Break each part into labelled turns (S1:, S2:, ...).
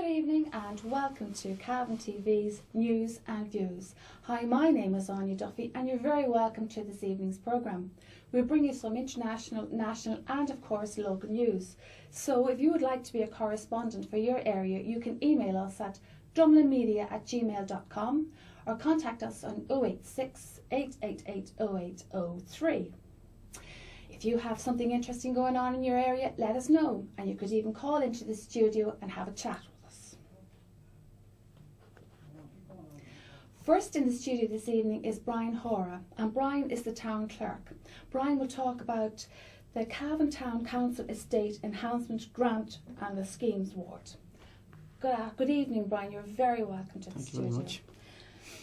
S1: Good evening and welcome to Cavan TV's News and Views. Hi, my name is Aine and you're very welcome to this evening's programme. We'll bring you some international, national and of course local news. So if you would like to be a correspondent for your area, you can email us at drumlinmedia@gmail.com or contact us on 086 888 0803. If you have something interesting going on in your area, let us know, and you could even call into the studio and have a chat with us. First in the studio this evening is Brian Hora, and Brian is the town clerk. Brian will talk about the Cavan Town Council Estate Enhancement Grant and the Schemes Ward. Good evening, Brian. You're very welcome to the studio.
S2: Thank you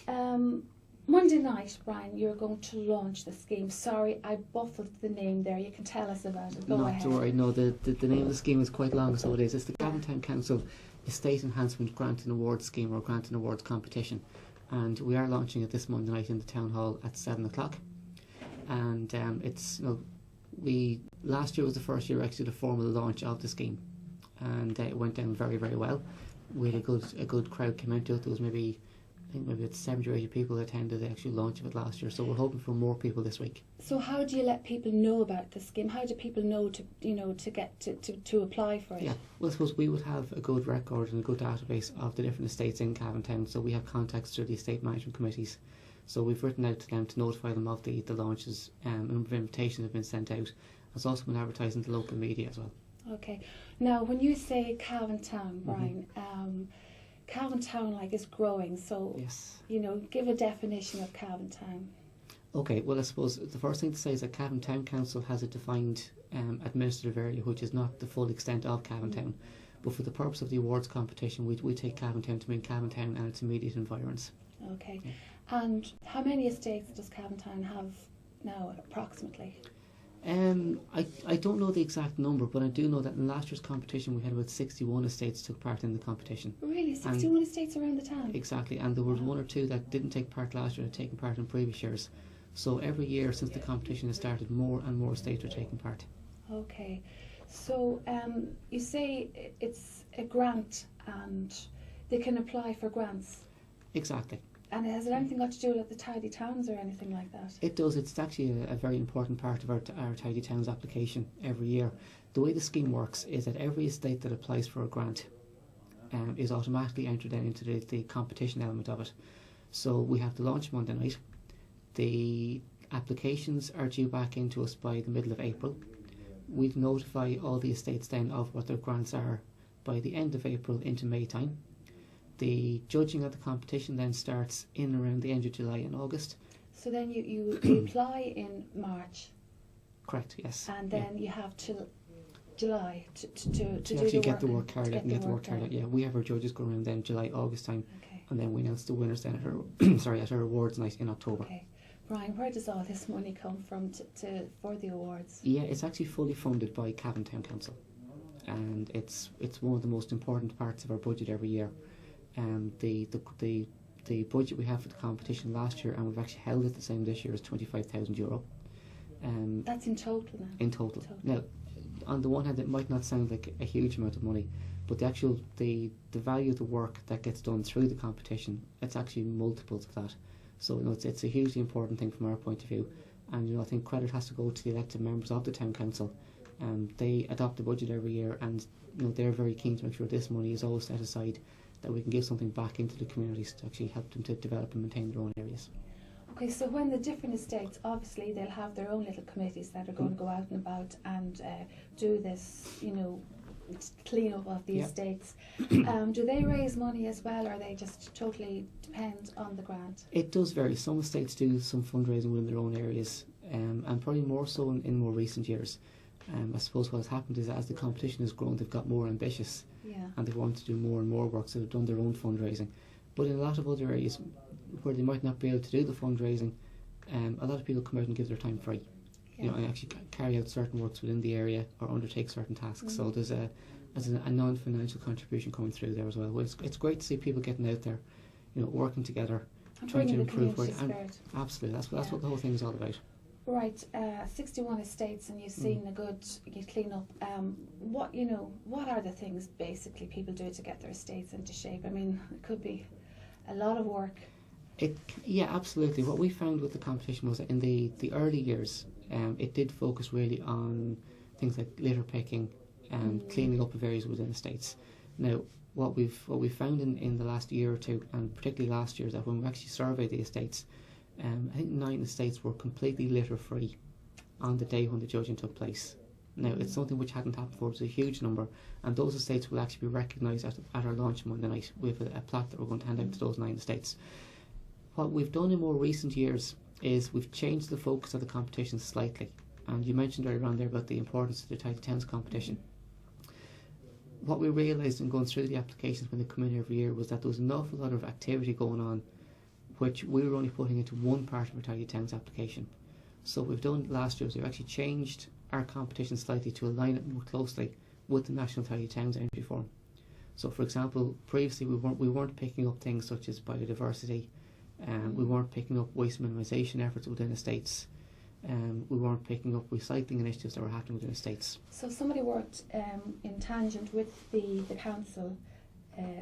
S2: very much.
S1: Monday night, Brian, you're going to launch the scheme. Sorry, I buffled the name there. You can tell us about it. Go ahead.
S2: Not to worry. No, the name of the scheme is quite long, so it is. It's the Cavan Town Council Estate Enhancement Grant and Awards Scheme, or Grant and Awards Competition. And we are launching it this Monday night in the Town Hall at 7 o'clock. And last year was the first year actually the formal launch of the scheme. And it went down very, very well. We had a good crowd came out to it. There was maybe it's 70 or 80 people that attended the actual launch of it last year, so we're hoping for more people this week.
S1: So how do you let people know about the scheme? How do people know to apply for it?
S2: Yeah, well, I suppose we would have a good record and a good database of the different estates in Cavan Town, so we have contacts through the estate management committees. So we've written out to them to notify them of the launches. A number of invitations have been sent out. It's also been advertised in the local media as well. Okay.
S1: Now, when you say Cavan Town, Brian, Cavan Town is growing, so
S2: yes.
S1: Give a definition of Cavan Town.
S2: Okay, well I suppose the first thing to say is that Cavan Town Council has a defined administrative area which is not the full extent of Cavan Town, but for the purpose of the awards competition we take Cavan Town to mean Cavan Town and its immediate environs.
S1: Okay, and how many estates does Cavan Town have now approximately?
S2: I don't know the exact number, but I do know that in last year's competition we had about 61 estates took part in the competition.
S1: Really? 61 estates around the town?
S2: Exactly, and there was one or two that didn't take part last year and had taken part in previous years. So every year since the competition has started, more and more estates are taking part.
S1: Okay, so you say it's a grant and they can apply for grants?
S2: Exactly.
S1: And has it anything got to do with the Tidy Towns or anything like that?
S2: It does. It's actually a very important part of our Tidy Towns application every year. The way the scheme works is that every estate that applies for a grant is automatically entered into the competition element of it. So we have the launch Monday night. The applications are due back into us by the middle of April. We'd notify all the estates then of what their grants are by the end of April into May time. The judging of the competition then starts in around the end of July and August.
S1: So then you apply in March.
S2: Correct, yes.
S1: And then you have till July to
S2: actually get the work carried out and get the work carried out. Yeah, we have our judges go around then July, August time, and then we announce the winners then at our awards night in October.
S1: Okay. Brian, where does all this money come from for the awards?
S2: Yeah, it's actually fully funded by Cavan Town Council, and it's one of the most important parts of our budget every year. The budget we have for the competition last year, and we've actually held it the same this year, is €25,000.
S1: That's in total now?
S2: In total. Now, on the one hand, it might not sound like a huge amount of money, but the value of the work that gets done through the competition, it's actually multiples of that. So it's a hugely important thing from our point of view, and I think credit has to go to the elected members of the town council. They adopt the budget every year, and they're very keen to make sure this money is always set aside, that we can give something back into the communities to actually help them to develop and maintain their own areas.
S1: Okay, so when the different estates, obviously they'll have their own little committees that are going to go out and about and do this, clean up of the estates. Do they raise money as well, or they just totally depend on the grant?
S2: It does vary. Some estates do some fundraising within their own areas, and probably more so in more recent years. I suppose what has happened is that as the competition has grown, they've got more ambitious, and they want to do more and more work, so they've done their own fundraising. But in a lot of other areas where they might not be able to do the fundraising, a lot of people come out and give their time free, and actually carry out certain works within the area or undertake certain tasks. So there's a non-financial contribution coming through there as well. It's great to see people getting out there, working together, trying to improve.
S1: Absolutely,
S2: that's what the whole thing is all about.
S1: Right, 61 estates, and you've seen a good you clean up. What are the things basically people do to get their estates into shape? I mean, it could be a lot of work.
S2: Yeah, absolutely. What we found with the competition was that in the early years, it did focus really on things like litter picking and cleaning up of areas within estates. Now, what we've found in the last year or two, and particularly last year, is that when we actually surveyed the estates, I think 9 estates were completely litter free on the day when the judging took place. Now, it's something which hadn't happened before. It's a huge number, and those estates will actually be recognised at our launch Monday night. We have a plaque that we're going to hand out to those 9 estates. What we've done in more recent years is we've changed the focus of the competition slightly, and you mentioned earlier on there about the importance of the Tidy Towns competition. What we realised in going through the applications when they come in every year was that there was an awful lot of activity going on which we were only putting into one part of our Tidy Towns application. So what we've done last year is we've actually changed our competition slightly to align it more closely with the National Tidy Towns Energy Forum. So for example, previously we weren't picking up things such as biodiversity, we weren't picking up waste minimisation efforts within estates, we weren't picking up recycling initiatives that were happening within estates.
S1: So somebody worked in tangent with the council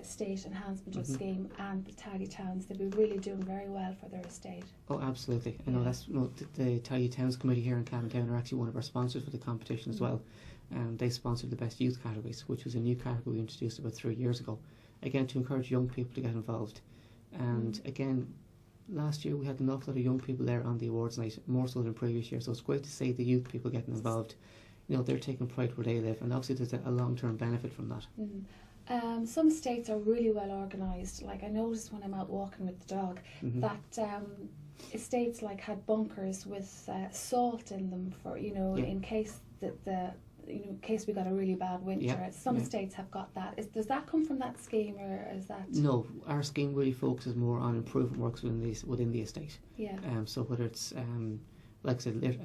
S1: state enhancement scheme and the Tidy Towns. They'd be really doing very well for their estate.
S2: Oh, absolutely. I know the Tidy Towns Committee here in Cavan Town are actually one of our sponsors for the competition as well. They sponsored the best youth categories, which was a new category we introduced about 3 years ago, again to encourage young people to get involved. And again, last year we had an awful lot of young people there on the awards night, more so than previous years, so it's great to see the youth people getting involved. They're taking pride where they live, and obviously there's a long-term benefit from that.
S1: Some estates are really well organised. Like I noticed when I'm out walking with the dog that estates like had bunkers with salt in them for in case in case we got a really bad winter. Some estates have got that. Does that come from that scheme, or is that? No,
S2: our scheme really focuses more on improvement works within the estate.
S1: Yeah.
S2: So whether it's like I said,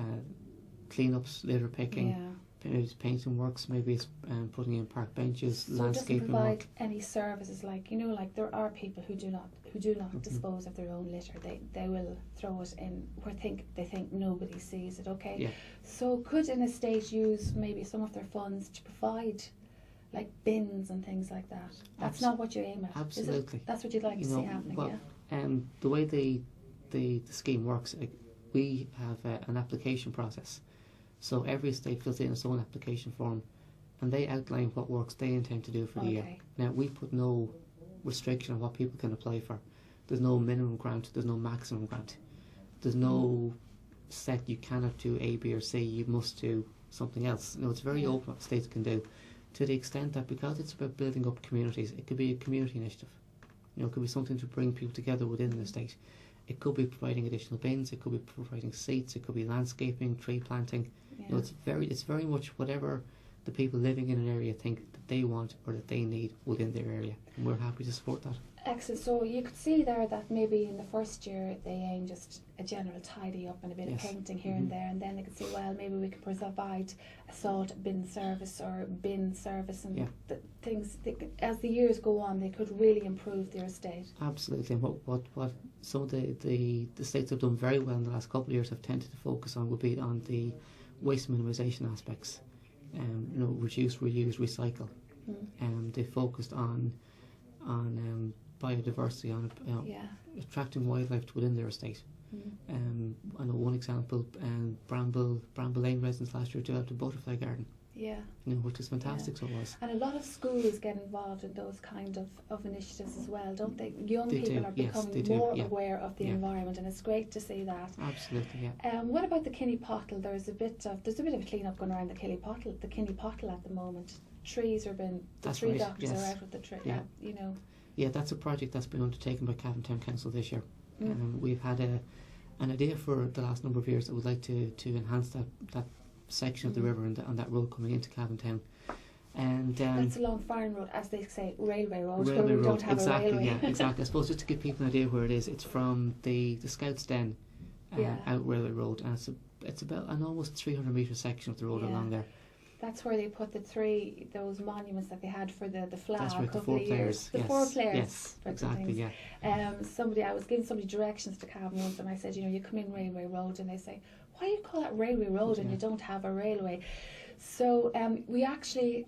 S2: cleanups, litter picking. Maybe it's painting works, maybe it's putting in park benches,
S1: so
S2: landscaping.
S1: So it doesn't provide any services like like there are people who do not dispose of their own litter. They will throw it in where they think nobody sees it. Okay.
S2: Yeah.
S1: So could an estate use maybe some of their funds to provide like bins and things like that? That's not what you aim at.
S2: Absolutely.
S1: That's what you'd like to see happening.
S2: Well, the way the scheme works, we have an application process. So every estate fills in its own application form, and they outline what works they intend to do for the year. Now, we put no restriction on what people can apply for. There's no minimum grant, there's no maximum grant. There's no set you cannot do A, B or C, you must do something else. It's very open what states can do, to the extent that because it's about building up communities, it could be a community initiative. It could be something to bring people together within an estate. It could be providing additional bins, it could be providing seats, it could be landscaping, tree planting. It's very much whatever the people living in an area think that they want or that they need within their area, and we're happy to support that.
S1: Excellent. So you could see there that maybe in the first year they aim just a general tidy up and a bit of painting here and there, and then they could say, well, maybe we could provide a salt bin service and the things as the years go on they could really improve their estate.
S2: Absolutely. And what some of the states have done very well in the last couple of years have tended to focus on would be on the waste minimisation aspects. Reduce, reuse, recycle. They focused on biodiversity, on attracting wildlife within their estate. I know one example, Bramble Lane residents last year developed a butterfly garden. Which is fantastic. So it was.
S1: And a lot of schools get involved in those kind of initiatives as well, don't they? Young people are becoming more aware of the environment, and it's great to see that.
S2: Absolutely, yeah.
S1: What about the Kinney Pottle? There's a bit of a clean up going around the Kinney Pottle at the moment. Trees are being tree doctors are out with the tree.
S2: Yeah, that's a project that's been undertaken by Cavan Town Council this year. We've had an idea for the last number of years that we'd like to enhance that section of the river and on that road coming into Cavan Town. And
S1: that's along Farn Road, as they say, railway road.
S2: Railway road,
S1: don't have
S2: exactly,
S1: a railway.
S2: Yeah, exactly. I suppose just to give people an idea where it is, it's from the Scouts Den out Railway Road, and it's about an almost 300 metre section of the road along there.
S1: That's where they put those monuments that they had for the flag.
S2: That's right, the
S1: four players. The 4 players.
S2: Yes, exactly,
S1: I was giving somebody directions to Cavan once, and I said, you come in Railway Road, and they say, why do you call that railway road and you don't have a railway? So we actually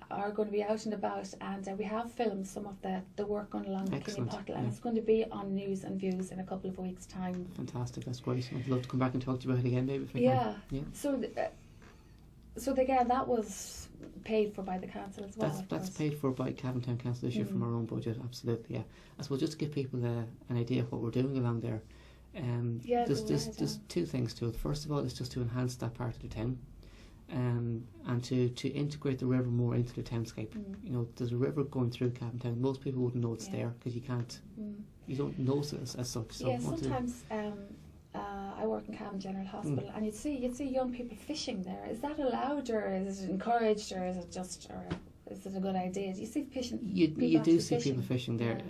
S1: are going to be out and about, and we have filmed some of the work going along the Killy Pottle, and it's going to be on News and Views in a couple of weeks' time.
S2: Fantastic, that's great. I'd love to come back and talk to you about it again, maybe if I
S1: can.
S2: Yeah.
S1: So again, that was paid for by the council as well.
S2: That's paid for by Cavan Town Council this year from our own budget, absolutely, yeah. I suppose just to give people an idea of what we're doing along there, there's two things to it. First of all, it's just to enhance that part of the town, and to integrate the river more into the townscape. You know, there's a river going through Cavan Town. Most people wouldn't know it's there because you don't notice it as such. So
S1: sometimes I work in Cavan General Hospital, and you'd see young people fishing there. Is that allowed, or is it encouraged, or is it a good idea? Do you see fishing?
S2: You do see people fishing there.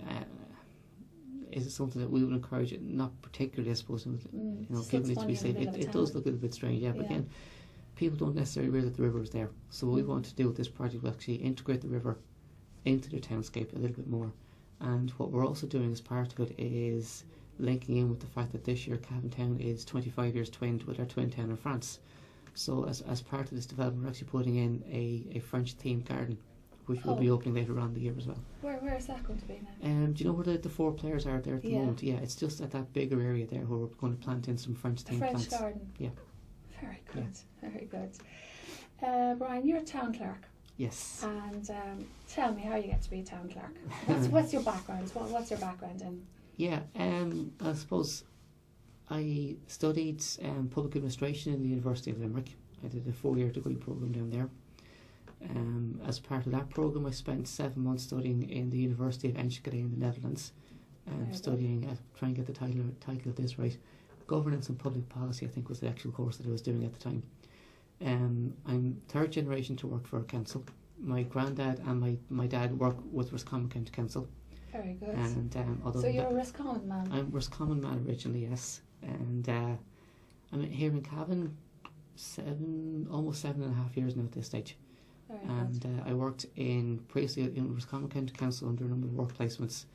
S2: Is it something that we would encourage? Not particularly, I suppose. You know, people need to be safe. It does look a little bit strange, but again, people don't necessarily realise that the river is there. So what we want to do with this project is actually integrate the river into the townscape a little bit more. And what we're also doing as part of it is linking in with the fact that this year Cavan Town is 25 years twinned with our twin town in France. So as part of this development, we're actually putting in a French themed garden, which will be opening later on in the year as well.
S1: Where is that going to be now?
S2: Do you know where the 4 players are there at the moment? Yeah, it's just at that bigger area there where we're going to plant in some French themed plants.
S1: French garden.
S2: Yeah.
S1: Very good, very good. Brian, you're a town clerk.
S2: Yes.
S1: And tell me how you get to be a town clerk. What's your background? What's your background in?
S2: Yeah, I suppose I studied public administration in the University of Limerick. I did a 4-year degree programme down there. As part of that programme, I spent 7 months studying in the University of Enschede in the Netherlands, studying, trying to get the title of this right, Governance and Public Policy, I think was the actual course that I was doing at the time. I'm 3rd generation to work for a council. My granddad and my dad work with Roscommon County Council.
S1: Very good.
S2: And although
S1: so you're a Roscommon man?
S2: I'm a Roscommon man originally, yes. And I'm here in Cavan almost 7.5 years now at this stage.
S1: Very
S2: and I worked previously in Roscommon County Council under a number of work placements,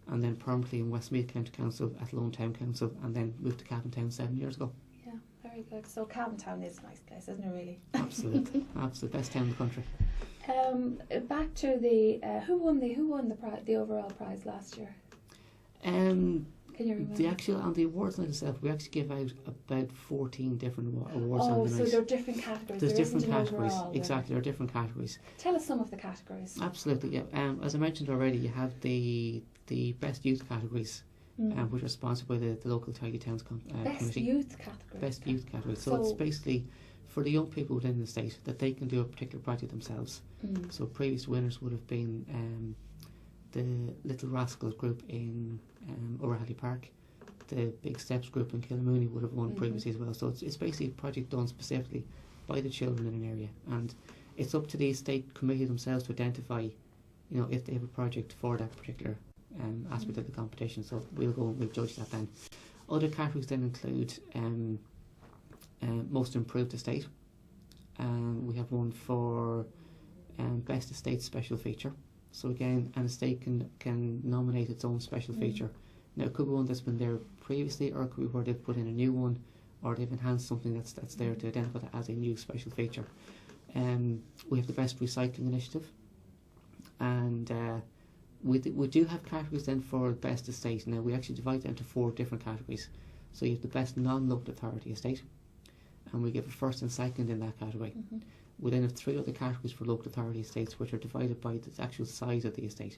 S2: and then permanently in Westmeath County Council at Lone Town Council, and then moved to Cavan Town 7 years ago.
S1: Yeah, very good. So Cavan Town is a nice place, isn't it, really?
S2: Absolutely. Absolute best town in the country.
S1: Back to the who won the overall prize last year?
S2: Can
S1: you remember?
S2: On the awards night itself, we actually give out about 14 different awards on the night.
S1: So there are different categories.
S2: There's different categories. Exactly, there are different categories.
S1: Tell us some of the categories.
S2: Absolutely, yeah. As I mentioned already, you have the best youth categories, which are sponsored by the local Tidy Towns committee.
S1: Best youth categories.
S2: Best youth categories. So it's basically for the young people within the state that they can do a particular project themselves. So previous winners would have been the Little Rascals group in O'Reilly Park. The Big Steps group in Kilmooney would have won previously as well. So it's basically a project done specifically by the children in an area, and it's up to the estate committee themselves to identify, if they have a project for that particular aspect of the competition. So we'll go and we'll judge that then. Other categories then include most improved estate. We have one for best estate special feature. So again, an estate can nominate its own special feature. Now it could be one that's been there previously, or it could be where they've put in a new one, or they've enhanced something that's there to identify that as a new special feature. We have the best recycling initiative, and we do have categories then for best estate. Now we actually divide that into 4 different categories. So you have the best non-local authority estate, and we give a first and second in that category. We then have 3 other categories for local authority estates, which are divided by the actual size of the estate.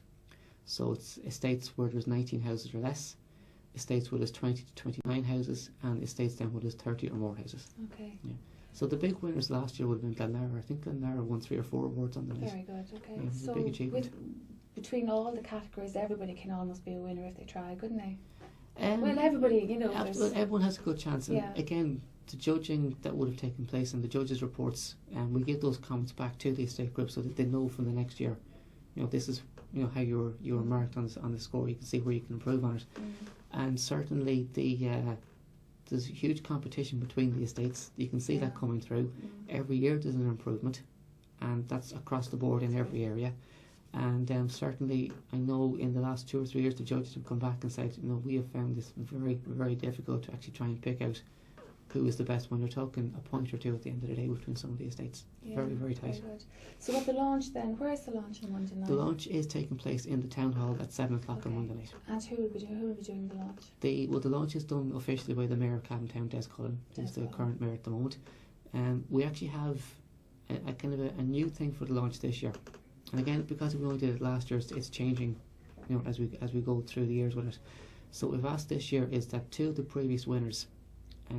S2: So it's estates where there's 19 houses or less, estates where there's 20 to 29 houses, and estates then where there's 30 or more houses.
S1: Okay.
S2: Yeah. So the big winners last year would have been Glenara. I think Glenara won 3 or 4 awards on the list.
S1: Very good. Okay.
S2: Yeah,
S1: so
S2: a big achievement.
S1: Between all the categories, everybody can almost be a winner if they try, couldn't they? Well, everybody,
S2: everyone has a good chance. And again, the judging that would have taken place and the judges' reports, we give those comments back to the estate group so that they know from the next year, this is how you were marked on the score. You can see where you can improve on it. And certainly there's a huge competition between the estates. You can see that coming through. Every year there's an improvement, and that's across the board in every area. And certainly I know in the last 2 or 3 years the judges have come back and said, we have found this very, very difficult to actually try and pick out who is the best one. You're talking a point or two at the end of the day between some of the estates.
S1: Yeah,
S2: Very, very tight.
S1: Very good. So with the launch then, where is the launch on Monday night?
S2: The launch is taking place in the town hall at 7 o'clock on Monday night.
S1: And who will be doing the launch?
S2: The launch is done officially by the Mayor of Cavan Town, Des Cullen, who's the current mayor at the moment. We actually have a kind of a new thing for the launch this year. And again, because we only did it last year, it's changing, as we go through the years with it. So what we've asked this year is that 2 of the previous winners,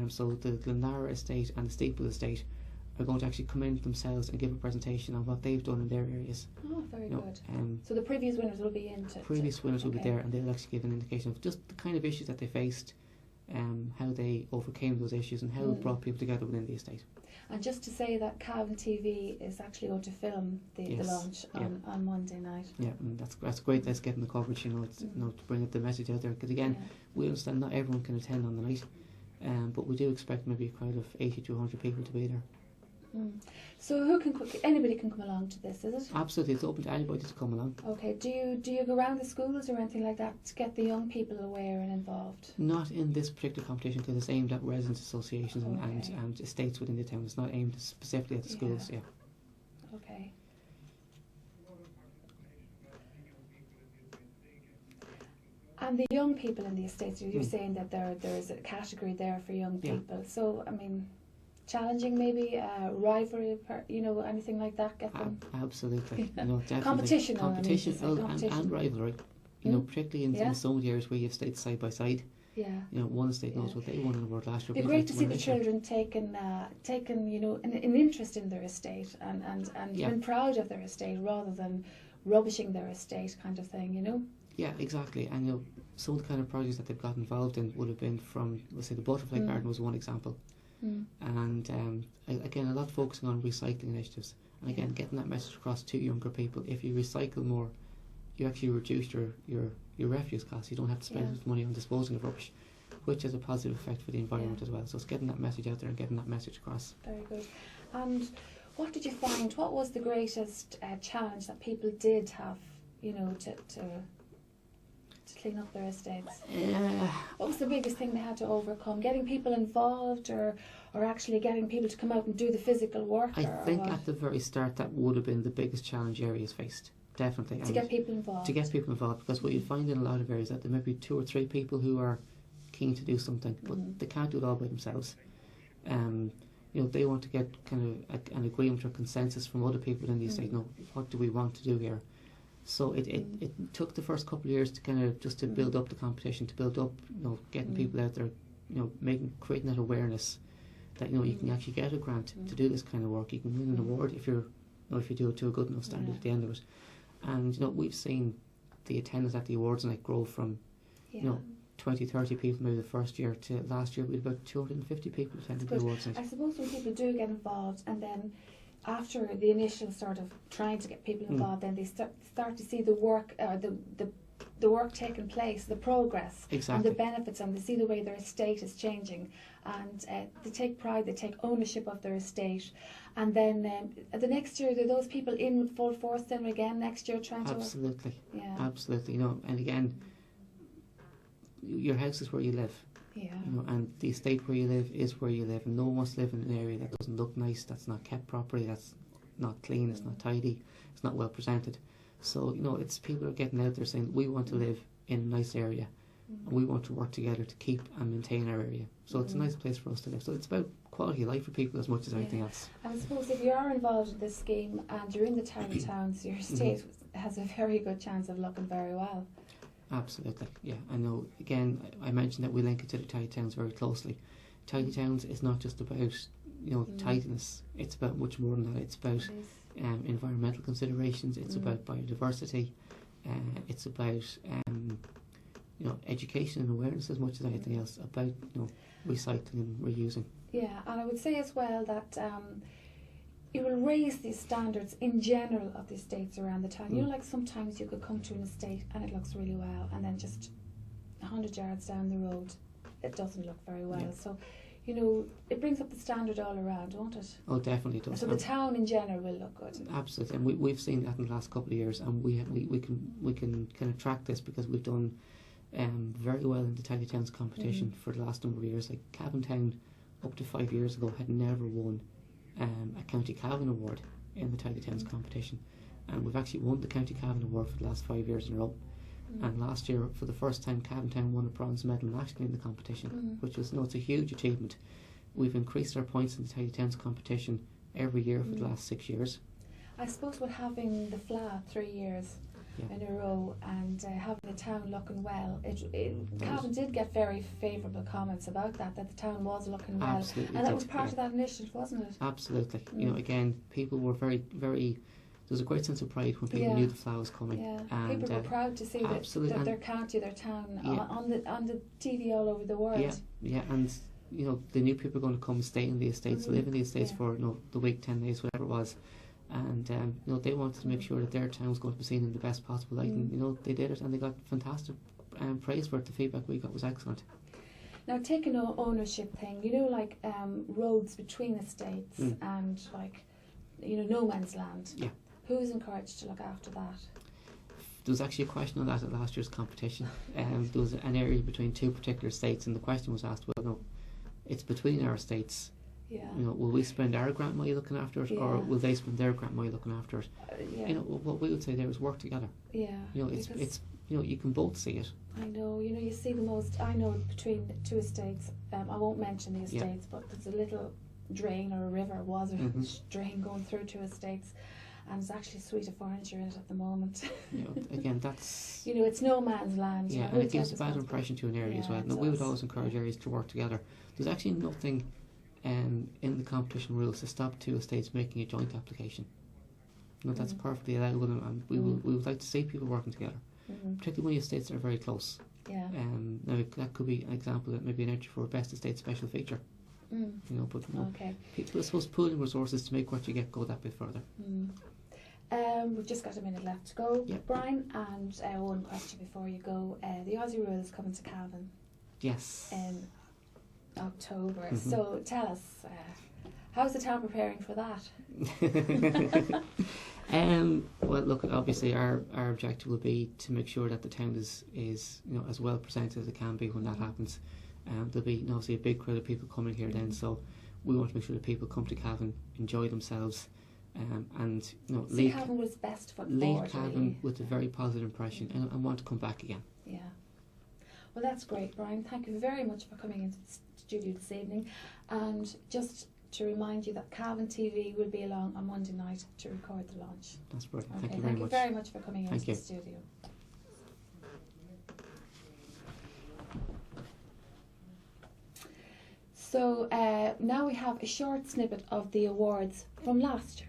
S2: so the Glenara estate and the Steeple estate, are going to actually come in themselves and give a presentation on what they've done in their areas.
S1: Oh, very good. So the previous winners will be in.
S2: Previous winners will be there, and they'll actually give an indication of just the kind of issues that they faced, how they overcame those issues, and how it brought people together within the estate.
S1: And just to say that Cavan TV is actually going to film the launch on Monday night. Yeah,
S2: and that's great. That's getting the coverage, it's, to bring the message out there. Because again, we understand not everyone can attend on the night, but we do expect maybe a crowd of 80 to 100 people to be there.
S1: So anybody can come along to this, is it?
S2: Absolutely, it's open to anybody to come along.
S1: Okay, do you go around the schools or anything like that to get the young people aware and involved?
S2: Not in this particular competition, because it's aimed at residents associations and estates within the town. It's not aimed specifically at the schools.
S1: Okay. And the young people in the estates, you're saying that there is a category there for young people. So, I mean, challenging maybe, rivalry, anything like that, get them.
S2: Absolutely. Definitely.
S1: Competition
S2: and rivalry. Particularly in some of the areas where you have states side by side.
S1: Yeah.
S2: One estate knows what they won in the world last year.
S1: It'd be great to see the children taking an interest in their estate and being proud of their estate rather than rubbishing their estate kind of thing,
S2: Yeah, exactly. And some of the kind of projects that they've got involved in would have been from, let's say, the Butterfly Garden was one example. And again, a lot focusing on recycling initiatives, and again, getting that message across to younger people. If you recycle more, you actually reduce your refuse costs. You don't have to spend as much money on disposing of rubbish, which has a positive effect for the environment as well. So it's getting that message out there and getting that message across.
S1: Very good. And what did you find? What was the greatest challenge that people did have, to clean up their estates? What was the biggest thing they had to overcome? Getting people involved, or actually getting people to come out and do the physical work?
S2: I think at the very start that would have been the biggest challenge areas faced. Definitely.
S1: To get people involved.
S2: To get people involved, because what you find in a lot of areas that there may be 2 or 3 people who are keen to do something, but they can't do it all by themselves. They want to get kind of an agreement or consensus from other people in the estate. What do we want to do here? So it took the first couple of years to kind of just to build up the competition, to build up, getting people out there, creating that awareness that you can actually get a grant to do this kind of work. You can win an award if you do it to a good enough standard at the end of it. And we've seen the attendance at the awards night grow from 20, 30 people maybe the first year to last year we had about 250 people attending the awards night.
S1: I suppose when people do get involved, and then after the initial sort of trying to get people involved, then they start to see the work, the work taking place, the progress, and the benefits, and they see the way their estate is changing, and they take pride, they take ownership of their estate, and then the next year, are those people in with full force then again next year trying to...
S2: Absolutely. And again, your house is where you live. And the estate where you live is where you live, and no one wants to live in an area that doesn't look nice, that's not kept properly, that's not clean, it's not tidy, it's not well presented. So it's people are getting out there saying we want to live in a nice area, and we want to work together to keep and maintain our area. So it's a nice place for us to live. So it's about quality of life for people as much as anything else.
S1: And I suppose if you are involved in this scheme and you're in the tiny towns, your estate has a very good chance of looking very well.
S2: Absolutely, yeah. I know, again, I mentioned that we link it to the tidy towns very closely. Tidy towns is not just about, tidiness. It's about much more than that. It's about environmental considerations. It's about biodiversity. It's about, education and awareness as much as anything else about, recycling and reusing.
S1: Yeah, and I would say as well that it will raise the standards in general of the estates around the town. Like sometimes you could come to an estate and it looks really well, and then just 100 yards down the road it doesn't look very well. So it brings up the standard all around, won't it?
S2: Oh, definitely does.
S1: So the town in general will look good.
S2: Absolutely, and we've seen that in the last couple of years, and we can kind of track this because we've done very well in the Tidy Towns competition for the last number of years. Like Cavan Town up to 5 years ago, had never won a County Cavan award in the Tidy Towns competition. And we've actually won the County Cavan award for the last 5 years in a row. And last year, for the first time, Cavan Town won a bronze medal nationally in the competition, which was, it's a huge achievement. We've increased our points in the Tidy Towns competition every year for the last 6 years.
S1: I suppose with having the FLA 3 years in a row and having the town looking well, Cavan did get very favourable comments about that the town was looking well.
S2: Absolutely,
S1: and that was part of that initiative, wasn't it?
S2: Absolutely. You know, again, people were very, very. There was a great sense of pride when people knew the FLA was coming.
S1: Yeah,
S2: and
S1: people were proud to see that their county, their town on the TV all over the world.
S2: Yeah, and you know, they knew people were going to come and stay in the estates, live in the estates for the week, 10 days, whatever it was. And you know, they wanted to make sure that their town was going to be seen in the best possible light, and you know, they did it, and they got fantastic praise for it. The feedback we got was excellent.
S1: Now, taking an ownership thing, you know, like roads between estates and like, you know, no man's land. Yeah. Who's encouraged to look after that?
S2: There was actually a question on that at last year's competition. There was an area between two particular estates, and the question was asked, well, no, it's between our estates. Yeah. You know, will we spend our grant money looking after it, or will they spend their grant money looking after it? You know, what we would say there is work together. Yeah. You know, it's you know, you can both see it.
S1: I know. You know, you see the most. I know between the two estates. I won't mention the estates, but there's a little drain or a river, a drain going through two estates. And there's actually a suite of furniture in it at the moment. You know, again, that's... you know, it's no man's land.
S2: Yeah, and it gives a bad impression to an area as well. No, we would always encourage areas to work together. There's actually nothing in the competition rules to stop two estates making a joint application. You know, that's perfectly allowed, and we would like to see people working together, particularly when the estates are very close. Yeah. Now, that could be an example that maybe an entry for a best estate special feature. You know, but people are supposed to pooling resources to make what you get go that bit further.
S1: We've just got a minute left to go, Brian, and one question before you go. The Aussie Rule is coming to Cavan.
S2: Yes.
S1: In October. So tell us, how's the town preparing for that?
S2: Well, look, obviously our objective will be to make sure that the town is you know, as well presented as it can be when that happens. There'll be obviously a big crowd of people coming here then, so we want to make sure that people come to Cavan, enjoy themselves, and you know,
S1: leave Cavan with best foot forward,
S2: Cavan with a very positive impression, and want to come back again.
S1: Yeah. Well, that's great, Brian. Thank you very much for coming into the studio this evening, and just to remind you that Cavan TV will be along on Monday night to record the launch.
S2: That's brilliant.
S1: Okay,
S2: thank you very much.
S1: Thank you very much for coming into the studio. So now we have a short snippet of the awards from last year.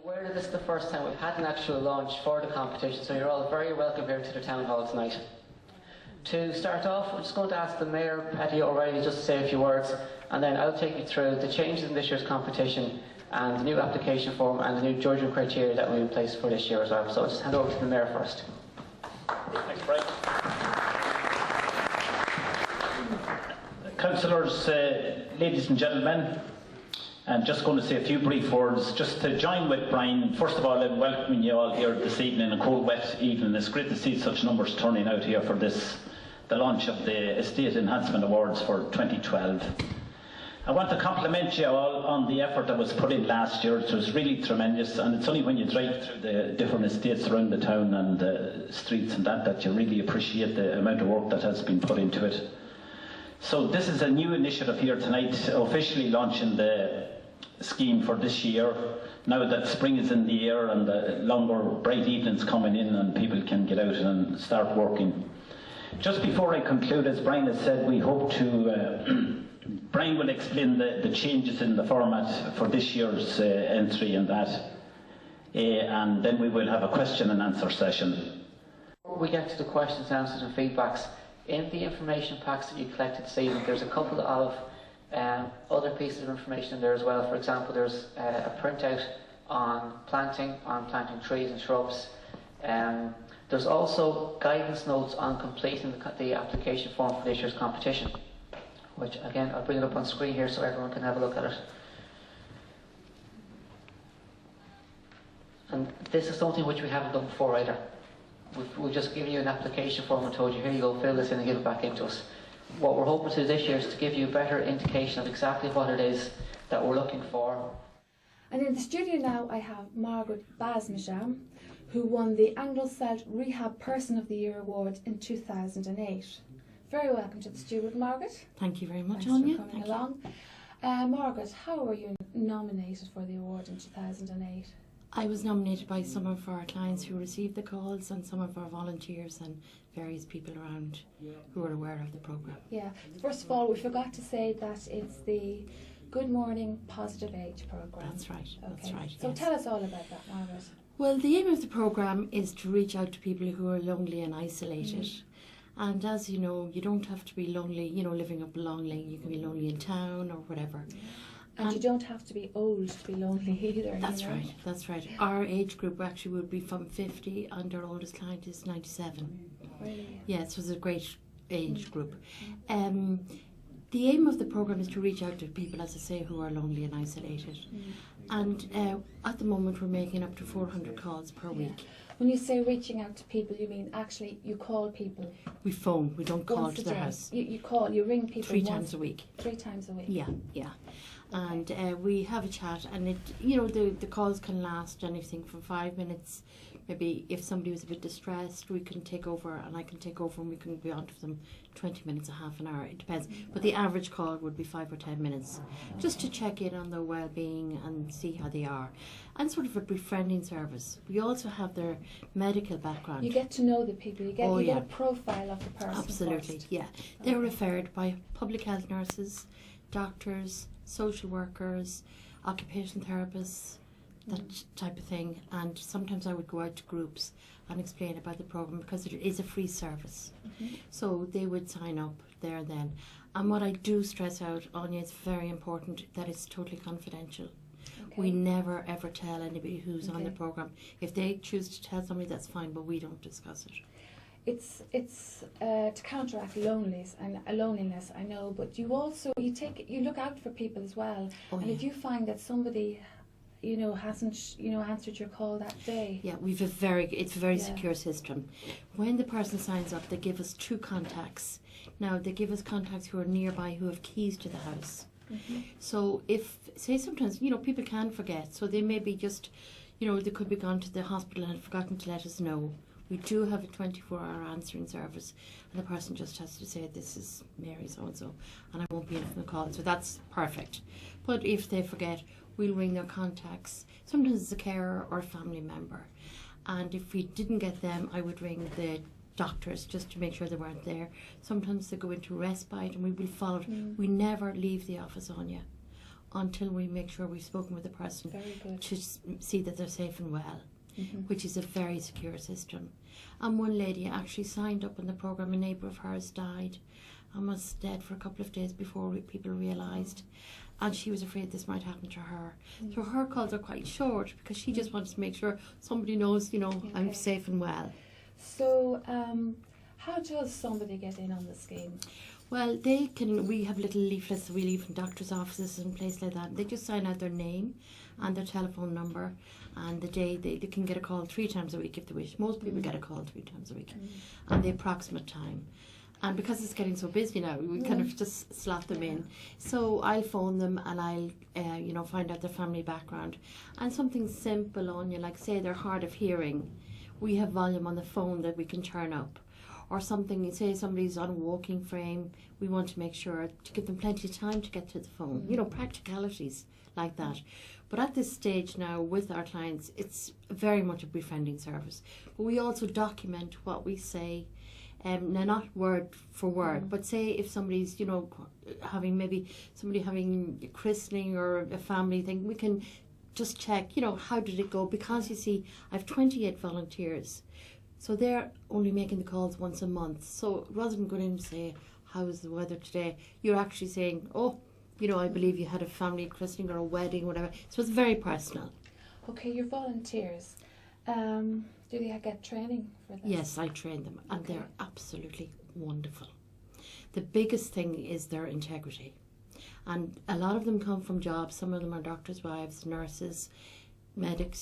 S3: Aware that this is the first time we've had an actual launch for the competition, so you're all very welcome here to the town hall tonight. To start off, we're just going to ask the Mayor, Patty O'Reilly, just to say a few words, and then I'll take you through the changes in this year's competition and the new application form and the new judging criteria that will be in place for this year as well. So I'll just hand over to the Mayor first.
S4: Thanks, Brian. Councillors, ladies and gentlemen, I'm just going to say a few brief words just to join with Brian. First of all, I'm welcoming you all here this evening, a cold, wet evening. It's great to see such numbers turning out here for the launch of the Estate Enhancement Awards for 2012. I want to compliment you all on the effort that was put in last year. It was really tremendous, and it's only when you drive through the different estates around the town and the streets and that you really appreciate the amount of work that has been put into it. So this is a new initiative here tonight, officially launching the scheme for this year. Now that spring is in the air and the longer bright evenings coming in and people can get out and start working. Just before I conclude, as Brian has said, we hope to Brian will explain the changes in the format for this year's entry and that, and then we will have a question and answer session.
S3: Before we get to the questions, answers and feedbacks, in the information packs that you collected this evening, there's a couple of other pieces of information in there as well. For example, there's a printout on planting trees and shrubs. There's also guidance notes on completing the application form for this year's competition, which again I'll bring it up on screen here so everyone can have a look at it. And this is something which we haven't done before either. we've just given you an application form and told you, here you go, fill this in and give it back into us. What we're hoping to do this year is to give you a better indication of exactly what it is that we're looking for.
S1: And in the studio now I have Margaret Basmajian, who won the Anglo-Celt Rehab Person of the Year Award in 2008. Very welcome to the studio, Margaret.
S5: Thank you very much,
S1: Thanks
S5: Anya.
S1: for coming along. Margaret, how were you nominated for the award in 2008?
S5: I was nominated by some of our clients who received the calls and some of our volunteers and various people around who are aware of the programme.
S1: Yeah, first of all, we forgot to say that it's the Good Morning Positive Age programme.
S5: That's right,
S1: Okay.
S5: that's right.
S1: So
S5: yes.
S1: tell us all about that, Margaret.
S5: Well, the aim of the programme is to reach out to people who are lonely and isolated. And as you know, you don't have to be lonely, living up lonely. You can be lonely in town or whatever.
S1: And you don't have to be old to be lonely either.
S5: That's
S1: you know?
S5: right, that's right. Our age group actually would be from 50 and our oldest client is 97.
S1: Really?
S5: Yeah, so it's a great age group. The aim of the programme is to reach out to people, as I say, who are lonely and isolated. And at the moment we're making up to 400 calls per week.
S1: When you say reaching out to people, you mean actually you call people
S5: We phone, we don't call
S1: once
S5: to
S1: a
S5: their
S1: day?
S5: house.
S1: You call, you ring people
S5: 3 times a week.
S1: 3 times a week?
S5: Yeah, yeah. And we have a chat, and the calls can last anything from 5 minutes. Maybe if somebody was a bit distressed, we can take over, and I can take over, and we can be on to them 20 minutes, a half an hour. It depends. But the average call would be 5 or 10 minutes, just to check in on their well-being and see how they are, and sort of a befriending service. We also have their medical background.
S1: You get to know the people. You get
S5: Oh,
S1: you
S5: yeah.
S1: get a profile of the person.
S5: Absolutely,
S1: first.
S5: yeah. They're referred by public health nurses, doctors, social workers, occupational therapists, that type of thing. And sometimes I would go out to groups and explain about the programme because it is a free service. So they would sign up there then. And what I do stress out, Anya, it's very important that it's totally confidential.
S1: Okay.
S5: We never ever tell anybody who's on the
S1: Okay.
S5: programme. If they choose to tell somebody, that's fine, but we don't discuss it.
S1: It's to counteract loneliness, I know, but you also you look out for people as well.
S5: Oh,
S1: and
S5: yeah.
S1: if you find that somebody hasn't answered your call that day,
S5: Yeah, it's a very
S1: Yeah.
S5: secure system. When the person signs up, they give us 2 contacts. Now, they give us contacts who are nearby who have keys to the house. So if, say sometimes, people can forget, so they may be just, they could be gone to the hospital and forgotten to let us know. We do have a 24-hour answering service, and the person just has to say, this is Mary so-and-so, and I won't be in from the call, so that's perfect. But if they forget, we'll ring their contacts. Sometimes it's a carer or a family member. And if we didn't get them, I would ring the doctors just to make sure they weren't there. Sometimes they go into respite and we will follow it. We never leave the office, Anya, until we make sure we've spoken with the person
S1: very good.
S5: to see that they're safe and well, which is a very secure system. And one lady actually signed up on the programme. A neighbour of hers died and was dead for a couple of days before people realised. And she was afraid this might happen to her. So her calls are quite short because she just wants to make sure somebody knows, I'm safe and well.
S1: So, how does somebody get in on the scheme?
S5: Well, we have little leaflets that we leave in doctors' offices and places like that. They just sign out their name and their telephone number and the day. They can get a call 3 times a week if they wish. Most people get a call 3 times a week. And the approximate time. And because it's getting so busy now, we kind of just slot them in. So I'll phone them and I'll, find out their family background. And something simple on you, like say they're hard of hearing, we have volume on the phone that we can turn up. Or something, say somebody's on a walking frame, we want to make sure to give them plenty of time to get to the phone. Practicalities like that. But at this stage now with our clients, it's very much a befriending service. But we also document what we say. Now not word for word, but say if somebody's, having a christening or a family thing, we can just check, how did it go? Because you see, I have 28 volunteers, so they're only making the calls once a month. So rather than going in and say, how's the weather today? You're actually saying, I believe you had a family christening or a wedding, whatever. So it's very personal.
S1: Okay, your volunteers, do they get training for this?
S5: Yes, I train them, and they're absolutely wonderful. The biggest thing is their integrity. And a lot of them come from jobs. Some of them are doctors' wives, nurses, medics,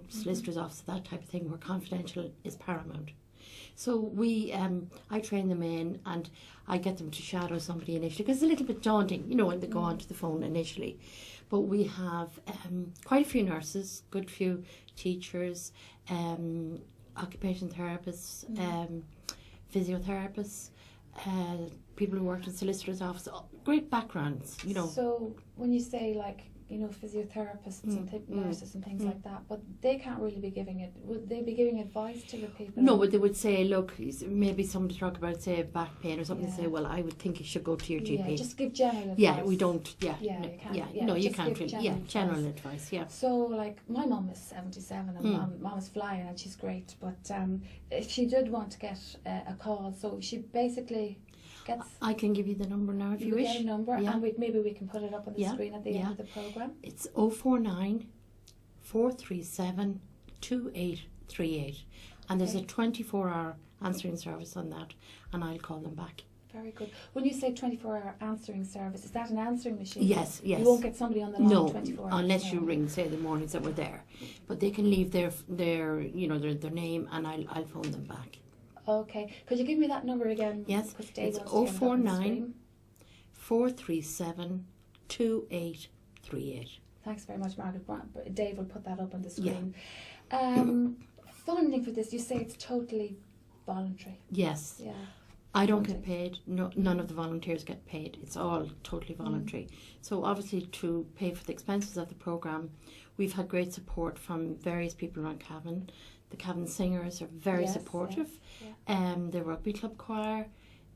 S5: solicitors' offices, that type of thing, where confidential is paramount. So I train them in, and I get them to shadow somebody initially, because it's a little bit daunting, when they go onto the phone initially. But we have quite a few nurses, good few teachers, occupational therapists, physiotherapists, people who worked in solicitors' office, great backgrounds,
S1: So when you say like, physiotherapists and nurses and things like that, but they can't really be giving it. Would they be giving advice to the people?
S5: No, but they would say, look, maybe somebody talk about, say, back pain or something, and say, well, I would think you should go to your GP.
S1: Yeah, just give general advice.
S5: Yeah, we don't,
S1: you can't.
S5: No, you
S1: just
S5: can't
S1: give
S5: really, general advice, yeah.
S1: So, like, my mum is 77 and mum is flying and she's great, but if she did want to get a call, so she basically gets...
S5: I can give you the number now if you wish.
S1: Get a number, and maybe we can put it up on the screen at the end of the programme.
S5: It's 049 437 2838, and there's a 24-hour answering service on that, and I'll call them back.
S1: Very good. When you say 24-hour answering service, is that an answering machine?
S5: Yes.
S1: You won't get somebody on the line 24 hours.
S5: Unless you ring, say, the mornings that we're there. But they can leave their name, and I'll phone them back.
S1: Okay. Could you give me that number again?
S5: Yes. It's 049 437 2838.
S1: Thanks very much, Margaret. Dave will put that up on the screen. Funding for this, you say it's totally voluntary.
S5: Yes.
S1: Yeah.
S5: I don't get paid. No, none of the volunteers get paid. It's all totally voluntary. So obviously, to pay for the expenses of the programme, we've had great support from various people around Cavan. The Cavan singers are very supportive. The rugby club choir,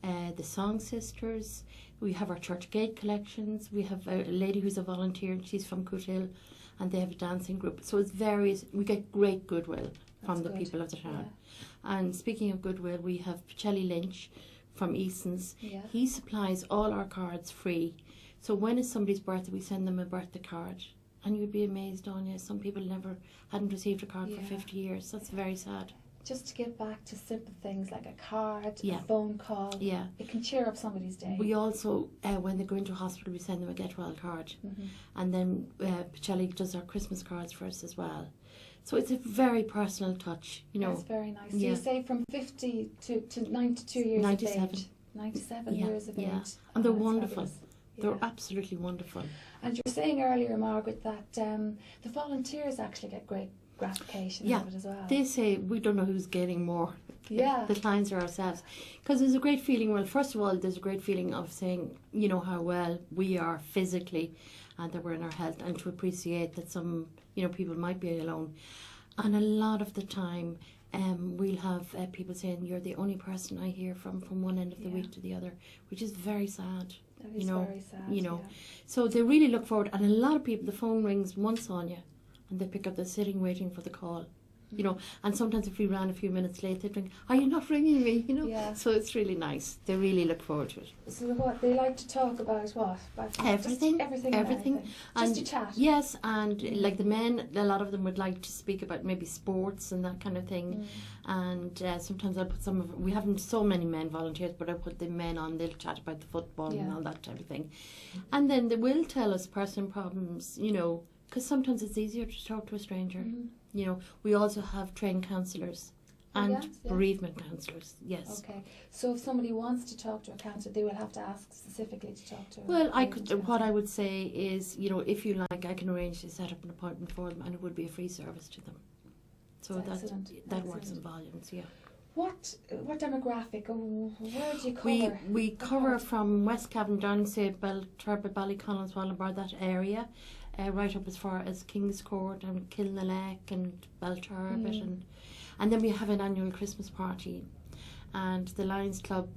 S5: the Song Sisters. We have our church gate collections. We have a lady who's a volunteer, and she's from Cooke, and they have a dancing group. So it's various. We get great goodwill from the people of the town. Yeah. And speaking of goodwill, we have Pacelli Lynch from Easton's. Yeah. He supplies all our cards free. So when it's somebody's birthday, we send them a birthday card. And you'd be amazed, Anya, some people hadn't received a card for 50 years. That's very sad.
S1: Just to give back to simple things like a card, a phone call. Yeah. It can cheer up somebody's day.
S5: We also, when they go into hospital, we send them a get well card. And then Pacelli does our Christmas cards for us as well. So it's a very personal touch,
S1: That's very nice. So you say from 50 to 92 years
S5: 97.
S1: of age. 97 years of age.
S5: And they're wonderful. They're absolutely wonderful.
S1: And you were saying earlier, Margaret, that the volunteers actually get great gratification out of it as well.
S5: They say we don't know who's getting more.
S1: Yeah.
S5: The clients or ourselves. Because there's a great feeling, well, first of all, there's a great feeling of saying, how well we are physically and that we're in our health, and to appreciate that some, people might be alone. And a lot of the time, we'll have people saying, you're the only person I hear from one end of the week to the other, which is very sad.
S1: That is very sad,
S5: So they really look forward, and a lot of people, the phone rings once on you, and they pick up, they're sitting waiting for the call. And sometimes if we ran a few minutes late, they'd ring, are you not ringing me? So it's really nice. They really look forward to it.
S1: So what, they like to talk about what? About
S5: everything.
S1: Everything. Just to chat.
S5: Yes, and like the men, a lot of them would like to speak about maybe sports and that kind of thing. And sometimes I'll put we haven't so many men volunteers, but I put the men on, they'll chat about the football and all that type of thing. And then they will tell us personal problems, because sometimes it's easier to talk to a stranger. We also have trained counsellors and bereavement counsellors. Yes.
S1: Okay. So if somebody wants to talk to a counsellor, they will have to ask specifically to talk to.
S5: Well, what I would say is, if you like, I can arrange to set up an appointment for them, and it would be a free service to them. So that works in volumes. Yeah.
S1: What demographic? Where do you cover?
S5: We cover from West Cavan down, say, Belturbet, Ballyconnell, Wallenbar, that area. Right up as far as King's Court and Kilnalek and Belturbet, and then we have an annual Christmas party, and the Lions Club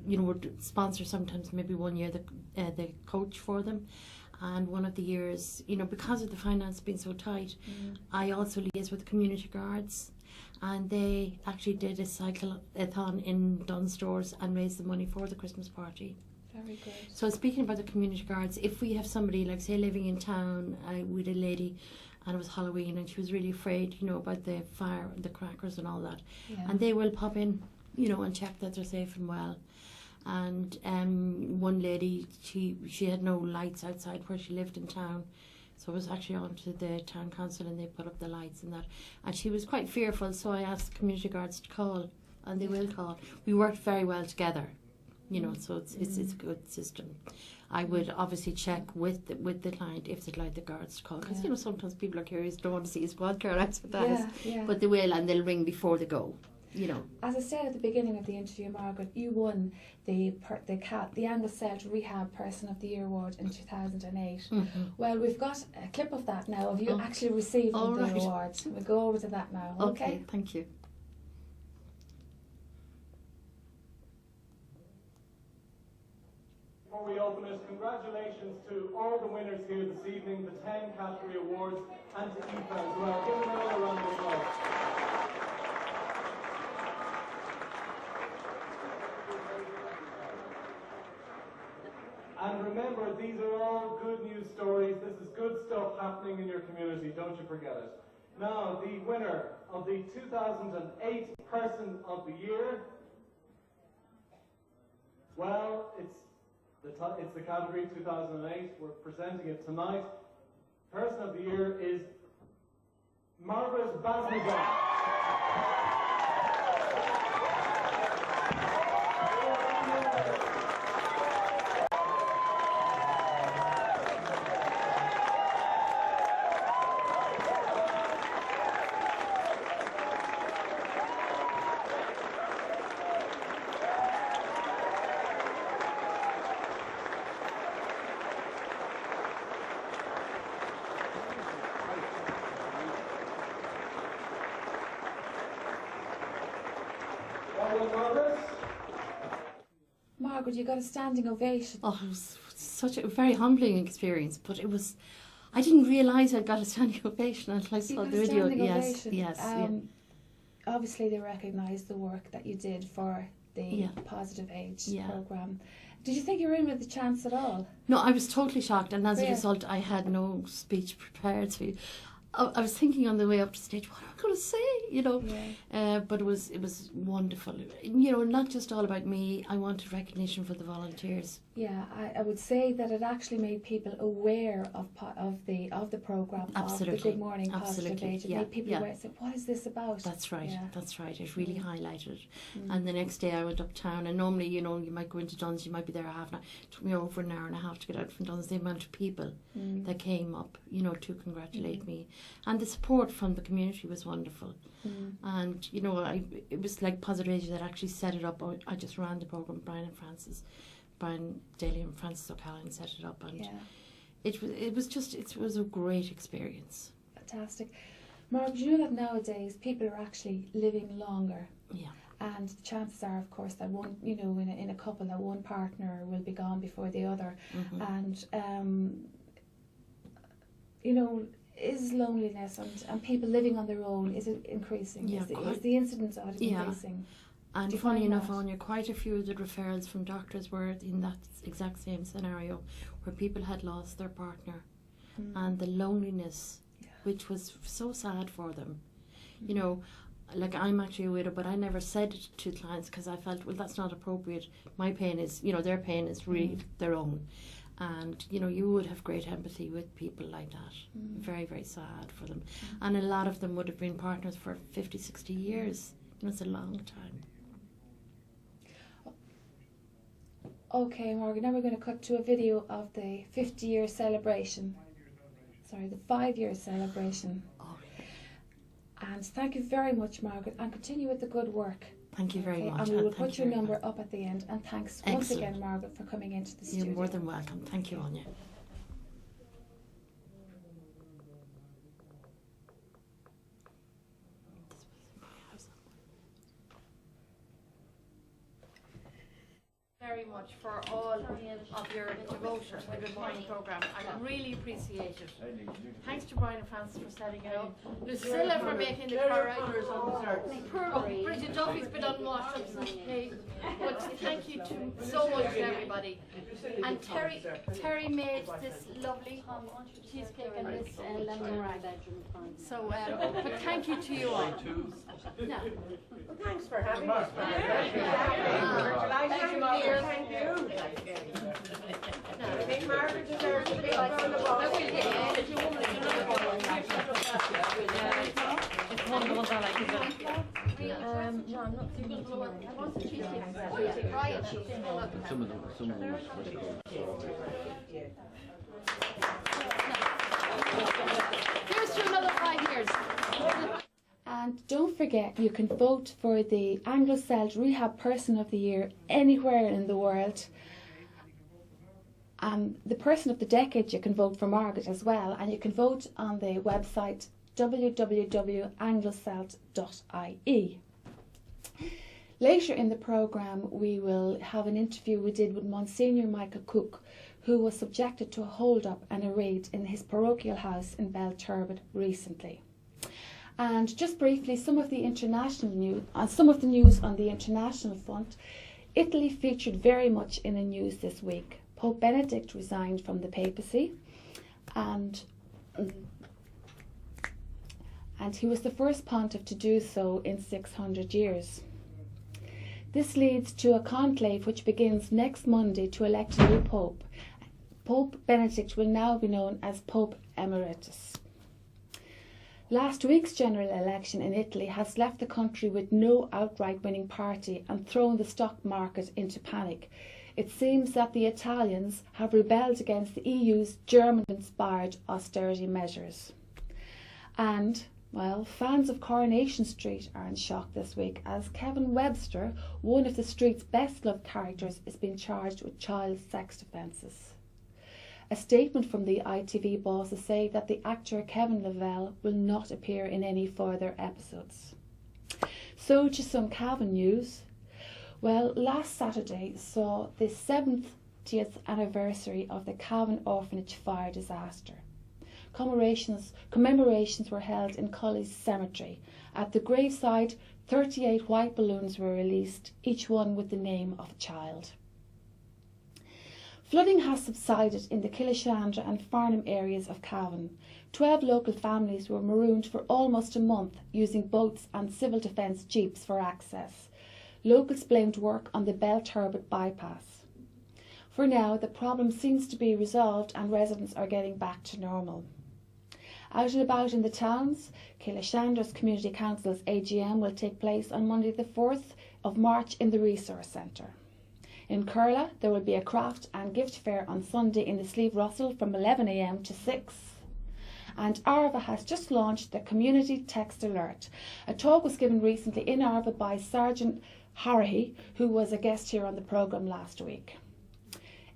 S5: would sponsor sometimes, maybe one year the coach for them, and one of the years, because of the finance being so tight, I also liaise with the community guards, and they actually did a cycle-a-thon in Dunstores and raised the money for the Christmas party.
S1: Very good.
S5: So speaking about the community guards, if we have somebody, like say living in town, we had a lady, and it was Halloween, and she was really afraid, about the fire, the crackers and all that, and they will pop in, and check that they're safe and well. And one lady, she had no lights outside where she lived in town, So I was actually on to the town council and they put up the lights and that. And she was quite fearful, so I asked the community guards to call, and they will call. We worked very well together, you know, so it's a good system. I would obviously check with the client if they'd like the guards to call, because, you know, sometimes people are curious, don't want to see a squad car out with that. But they will, and they'll ring before they go. You know. As
S1: I said at the beginning of the interview, Margaret, you won the Angus Celt Rehab Person of the Year award in 2008. Well, we've got a clip of that now of you actually receiving the award. We'll go over to that now. Okay,
S5: thank you.
S6: Before we open it, congratulations to all the winners here this evening, the 10 category awards, and to Aoife as well. Give them another round of applause. And remember, these are all good news stories. This is good stuff happening in your community. Don't you forget it. Now, the winner of the 2008 Person of the Year. Well, it's the category 2008. We're presenting it tonight. Person of the Year is Margaret Basmajian.
S1: Margaret, you got a standing ovation.
S5: Oh, it was such a very humbling experience, but it was. I didn't realise I'd got a standing ovation until I saw the video. Yes.
S1: Obviously, they recognised the work that you did for the Positive Age programme. Did you think you were in with the chance at all?
S5: No, I was totally shocked, and as a result, I had no speech prepared. I was thinking on the way up to stage, what am I going to say, you know? But it was wonderful. You know, not just all about me. I wanted recognition for the volunteers.
S1: Yeah, I would say that it actually made people aware of the programme, of the Good Morning Positive Age. It made people aware, say, what is this about?
S5: That's right, that's right. It really highlighted it. And the next day I went uptown, and normally, you know, you might go into Duns, you might be there a half an hour. It took me over an hour and a half to get out from Duns. The amount of people that came up, you know, to congratulate me. And the support from the community was wonderful. And, you know, it was like Positive Age that actually set it up. I just ran the programme, Brian Daly and Francis O'Callaghan set it up, and it was a great experience.
S1: Fantastic. Mark, do you know that nowadays people are actually living longer?
S5: Yeah.
S1: And the chances are, of course, that one, you know, in a couple, that one partner will be gone before the other. And, you know, is loneliness and people living on their own, is it increasing? Is the incidence of it increasing?
S5: And funny enough, Anya, quite a few of the referrals from doctors were in that exact same scenario, where people had lost their partner, and the loneliness, which was so sad for them. You know, like, I'm actually a widow, but I never said it to clients because I felt, well, that's not appropriate. My pain is, you know, their pain is really their own. And, you know, you would have great empathy with people like that. Very, very sad for them. And a lot of them would have been partners for 50, 60 years. You know, it's a long time.
S1: Okay, Margaret, now we're going to cut to a video of the 50-year celebration. Sorry, the 5-year celebration. And thank you very much, Margaret, and continue with the good work.
S5: Thank you very much.
S1: And we will put your number up at the end. And thanks once again, Margaret, for coming into the studio.
S5: You're more than welcome. Thank you, Anya.
S7: Very much for all of your devotion to the Good Morning programme. I really appreciate it. Thanks to Brian and Francis for setting it up. Lucilla for making the car out. Bridget Duffy's been unwashed up since today. But thank you so much to everybody. And Terry made this lovely cheesecake and this lemon meringue. So, but thank you to you all. No.
S8: Well, thanks for having us.
S7: Thank you, Margaret.
S8: Thank you. I think Margaret deserves a big round of applause.
S7: I'm not thinking what's the cheating? Riot cheating.
S9: Some of them what they call
S7: Here's to another 5 years.
S1: And don't forget, you can vote for the Anglo-Celt Rehab Person of the Year anywhere in the world. And the Person of the Decade, you can vote for Margaret as well. And you can vote on the website www.anglocelt.ie. Later in the programme, we will have an interview we did with Monsignor Michael Cooke, who was subjected to a hold-up and a raid in his parochial house in Belturbet recently. And just briefly, some of the international news, some of the news on the international front. Italy featured very much in the news this week. Pope Benedict resigned from the papacy, and he was the first pontiff to do so in 600 years. This leads to a conclave which begins next Monday to elect a new pope. Pope Benedict will now be known as Pope Emeritus. Last week's general election in Italy has left the country with no outright winning party and thrown the stock market into panic. It seems that the Italians have rebelled against the EU's German-inspired austerity measures. And, well, fans of Coronation Street are in shock this week as Kevin Webster, one of the street's best-loved characters, is being charged with child sex offences. A statement from the ITV bosses say that the actor Kevin Lavelle will not appear in any further episodes. So to some Cavan news. Well, last Saturday saw the 70th anniversary of the Cavan Orphanage fire disaster. Commemorations were held in Cully's Cemetery. At the graveside, 38 white balloons were released, each one with the name of a child. Flooding has subsided in the Killashandra and Farnham areas of Cavan. 12 local families were marooned for almost a month using boats and civil defence jeeps for access. Locals blamed work on the Belturbet bypass. For now, the problem seems to be resolved and residents are getting back to normal. Out and about in the towns, Killashandra's Community Council's AGM will take place on Monday the 4th of March in the Resource Centre. In Curla, there will be a craft and gift fair on Sunday in the Slieve Russell from 11 a.m. to 6. And Arva has just launched the Community Text Alert. A talk was given recently in Arva by Sergeant Hora, who was a guest here on the programme last week.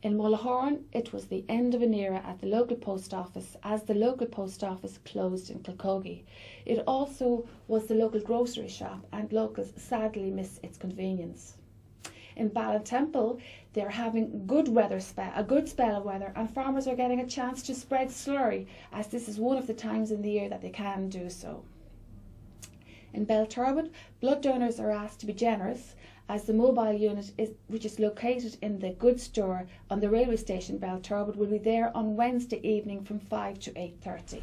S1: In Mullahoran, it was the end of an era at the local post office as the local post office closed in Kilcogie. It also was the local grocery shop and locals sadly miss its convenience. In Ballintemple, they're having a good spell of weather, and farmers are getting a chance to spread slurry, as this is one of the times in the year that they can do so. In Belturbet, blood donors are asked to be generous, as the mobile unit, which is located in the goods store on the railway station Belturbet, will be there on Wednesday evening from 5 to 8:30.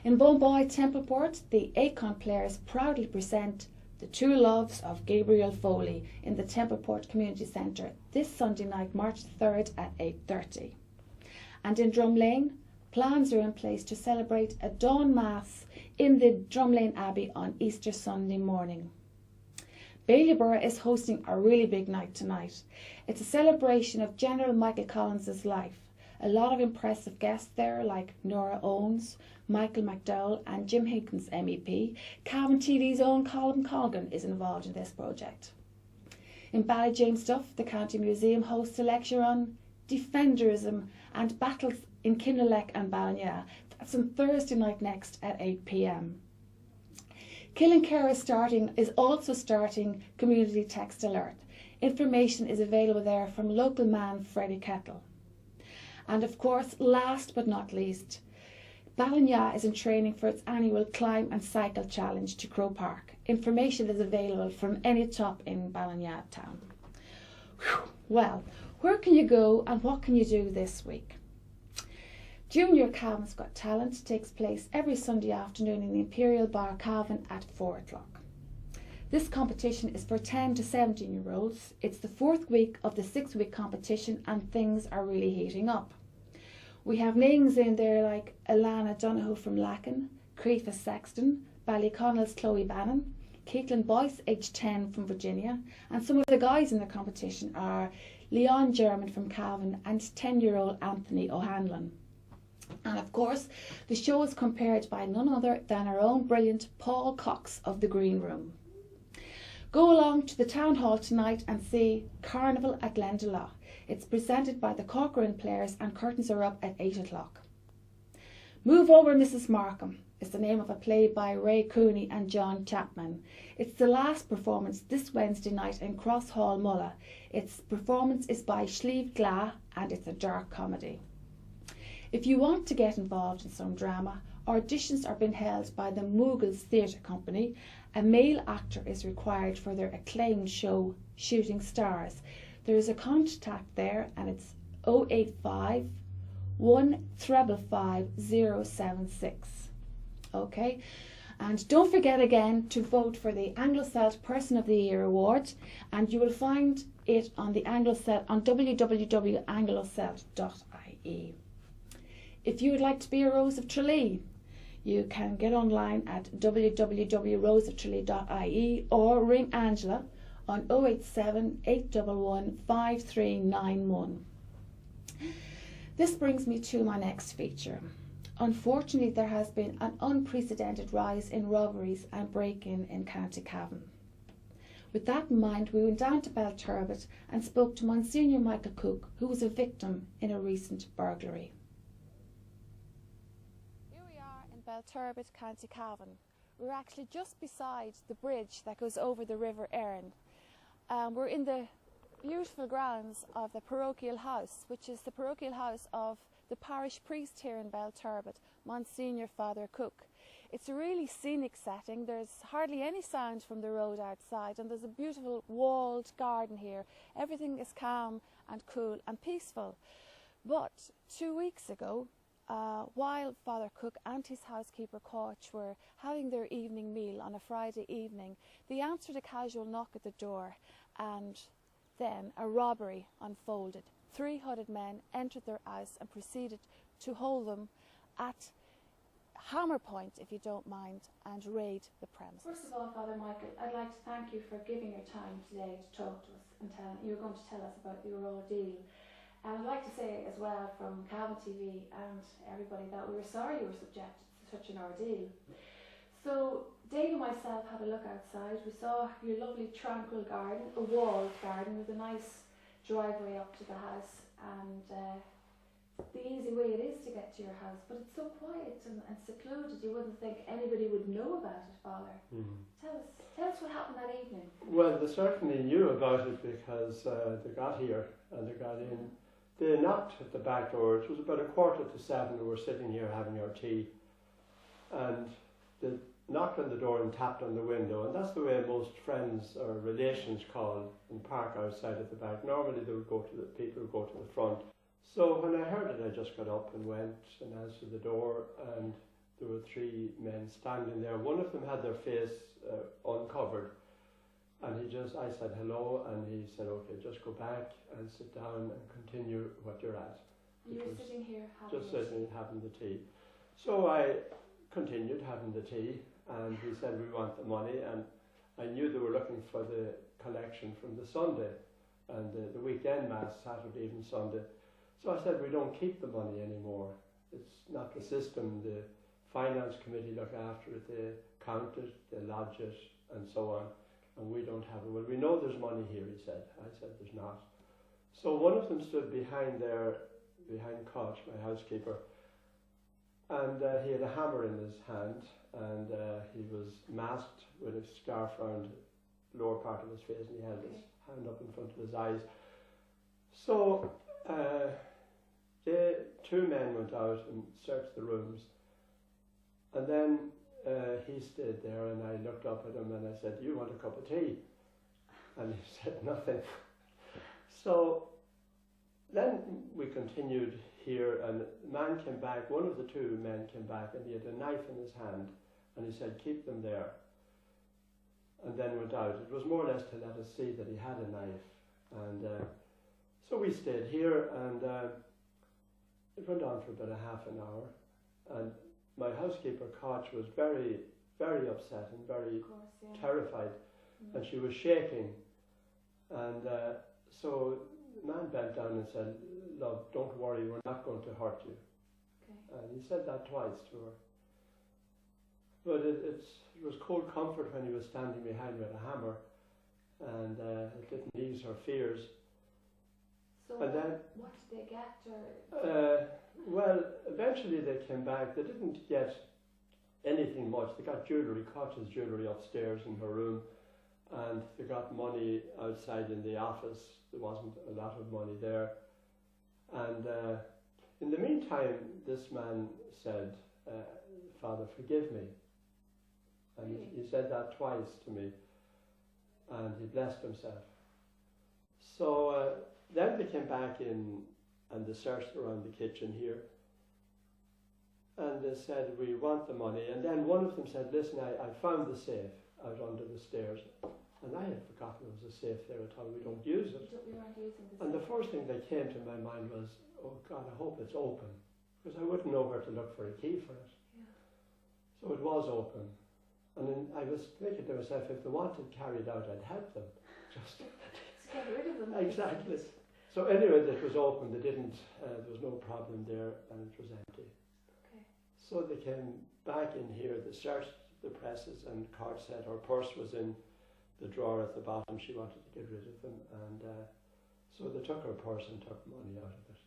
S1: In Bomboy Templeport, the Acon players proudly present The Two Loves of Gabriel Foley in the Templeport Community Centre this Sunday night, March 3rd at 8:30. And in Drumlane, plans are in place to celebrate a dawn mass in the Drumlane Abbey on Easter Sunday morning. Baileyborough is hosting a really big night tonight. It's a celebration of General Michael Collins's life. A lot of impressive guests there like Nora Owens, Michael McDowell and Jim Higgins MEP. Cavan TV's own Colin Colgan is involved in this project. In Ballyjamestuff, the County Museum hosts a lecture on defenderism and battles in Kinloch and Ballinya. That's on Thursday night next at 8 p.m. Killincare is also starting Community Text Alert. Information is available there from local man Freddie Kettle. And of course, last but not least, Ballinya is in training for its annual Climb and Cycle Challenge to Crow Park. Information is available from any top in Ballinya town. Well, where can you go and what can you do this week? Junior Cavan's Got Talent takes place every Sunday afternoon in the Imperial Bar Cavan at 4 o'clock. This competition is for 10 to 17-year-olds. It's the 4th week of the 6-week competition and things are really heating up. We have names in there like Alana Donoghue from Lacken, Creefa Sexton, Ballyconnell's Chloe Bannon, Caitlin Boyce, age 10, from Virginia. And some of the guys in the competition are Leon German from Cavan and 10-year-old Anthony O'Hanlon. And of course, the show is compared by none other than our own brilliant Paul Cox of the Green Room. Go along to the Town Hall tonight and see Carnival at Glendalough. It's presented by the Corcoran Players and curtains are up at 8 o'clock. Move Over Mrs. Markham is the name of a play by Ray Cooney and John Chapman. It's the last performance this Wednesday night in Cross Hall, Mulla. Its performance is by Slieve Glah and it's a dark comedy. If you want to get involved in some drama, auditions are being held by the Moogles Theatre Company. A male actor is required for their acclaimed show, Shooting Stars. There is a contact there and it's 085 155 076. Okay, and don't forget again to vote for the Anglo-Celt Person of the Year Award, and you will find it on the Anglo-Celt on www.anglocelt.ie. If you would like to be a Rose of Tralee, you can get online at www.roseoftralee.ie or ring Angela on 087 811 5391. This brings me to my next feature. Unfortunately, there has been an unprecedented rise in robberies and break-in in County Cavan. With that in mind, we went down to Belturbet and spoke to Monsignor Michael Cooke, who was a victim in a recent burglary. Here we are in Belturbet, County Cavan. We're actually just beside the bridge that goes over the River Erin. We're in the beautiful grounds of the parochial house, which is the parochial house of the parish priest here in Belturbet, Monsignor Father Cooke. It's a really scenic setting. There's hardly any sound from the road outside, and there's a beautiful walled garden here. Everything is calm and cool and peaceful. But 2 weeks ago, while Father Cooke and his housekeeper Koch were having their evening meal on a Friday evening, they answered a casual knock at the door, and then a robbery unfolded. 3 hooded men entered their house and proceeded to hold them at hammer point, if you don't mind, and raid the premises. First of all, Father Michael, I'd like to thank you for giving your time today to talk to us, and you're going to tell us about your ordeal. And I'd like to say as well from Cavan TV and everybody that we were sorry you were subjected to such an ordeal. So Dave and myself had a look outside. We saw your lovely tranquil garden, a walled garden with a nice driveway up to the house, and the easy way it is to get to your house, but it's so quiet and secluded you wouldn't think anybody would know about it, Father. Tell us what happened that evening.
S10: Well, they certainly knew about it because they got here and they got in. They knocked at the back door. It was about 6:45. We were sitting here having our tea, and they knocked on the door and tapped on the window, and that's the way most friends or relations call and park outside at the back. Normally they would go to the people would go to the front. So when I heard it, I just got up and went and answered the door, and there were 3 men standing there. One of them had their face uncovered, and I said hello, and he said, okay, just go back and sit down and continue what you're at.
S1: You were sitting here having
S10: just sitting having the tea. So I continued having the tea, and he said, we want the money, and I knew they were looking for the collection from the Sunday and the weekend mass, Saturday evening, Sunday. So I said, we don't keep the money anymore. It's not the system. The finance committee look after it, they count it, they lodge it, and so on, and we don't have it. Well, we know there's money here, he said. I said, there's not. So one of them stood behind Koch, my housekeeper, and he had a hammer in his hand, and he was masked with a scarf around the lower part of his face, and he held his hand up in front of his eyes. So the 2 men went out and searched the rooms, and then he stayed there, and I looked up at him and I said, do you want a cup of tea? And he said nothing. So then we continued here, and the man came back, one of the 2 men came back, and he had a knife in his hand, and he said, keep them there, and then went out. It was more or less to let us see that he had a knife, and so we stayed here, and it went on for about a half an hour, and my housekeeper Koch was very very upset and very
S1: Of course, yeah.
S10: terrified, and she was shaking. And so the man bent down and said, "Love, don't worry, we're not going to hurt you."
S1: Okay.
S10: And he said that twice to her. But it was cold comfort when he was standing behind with a hammer, and it didn't ease her fears.
S1: So
S10: And then,
S1: what did they get? Or
S10: well, eventually they came back. They didn't get anything much. They got jewellery, Koch's jewellery upstairs in her room, and they got money outside in the office. There wasn't a lot of money there. And in the meantime, this man said, "Father, forgive me." And he said that twice to me, and he blessed himself. So then they came back in and they searched around the kitchen here, and they said, "We want the money." And then one of them said, "Listen, I found the safe out under the stairs." And I had forgotten there was a safe there at all. We don't use it.
S1: we weren't using the
S10: And the
S1: safe.
S10: first thing that came to my mind was, "Oh God, I hope it's open," because I wouldn't know where to look for a key for it.
S1: Yeah.
S10: So it was open. And then I was thinking to myself, if they wanted carried out, I'd help them. Just
S1: To get rid of them.
S10: exactly. So anyway, it was open. They didn't. There was no problem there, and it was empty.
S1: Okay.
S10: So they came back in here. They searched the presses, and Cart said her purse was in the drawer at the bottom. She wanted to get rid of them, and so they took her purse and took money out of it.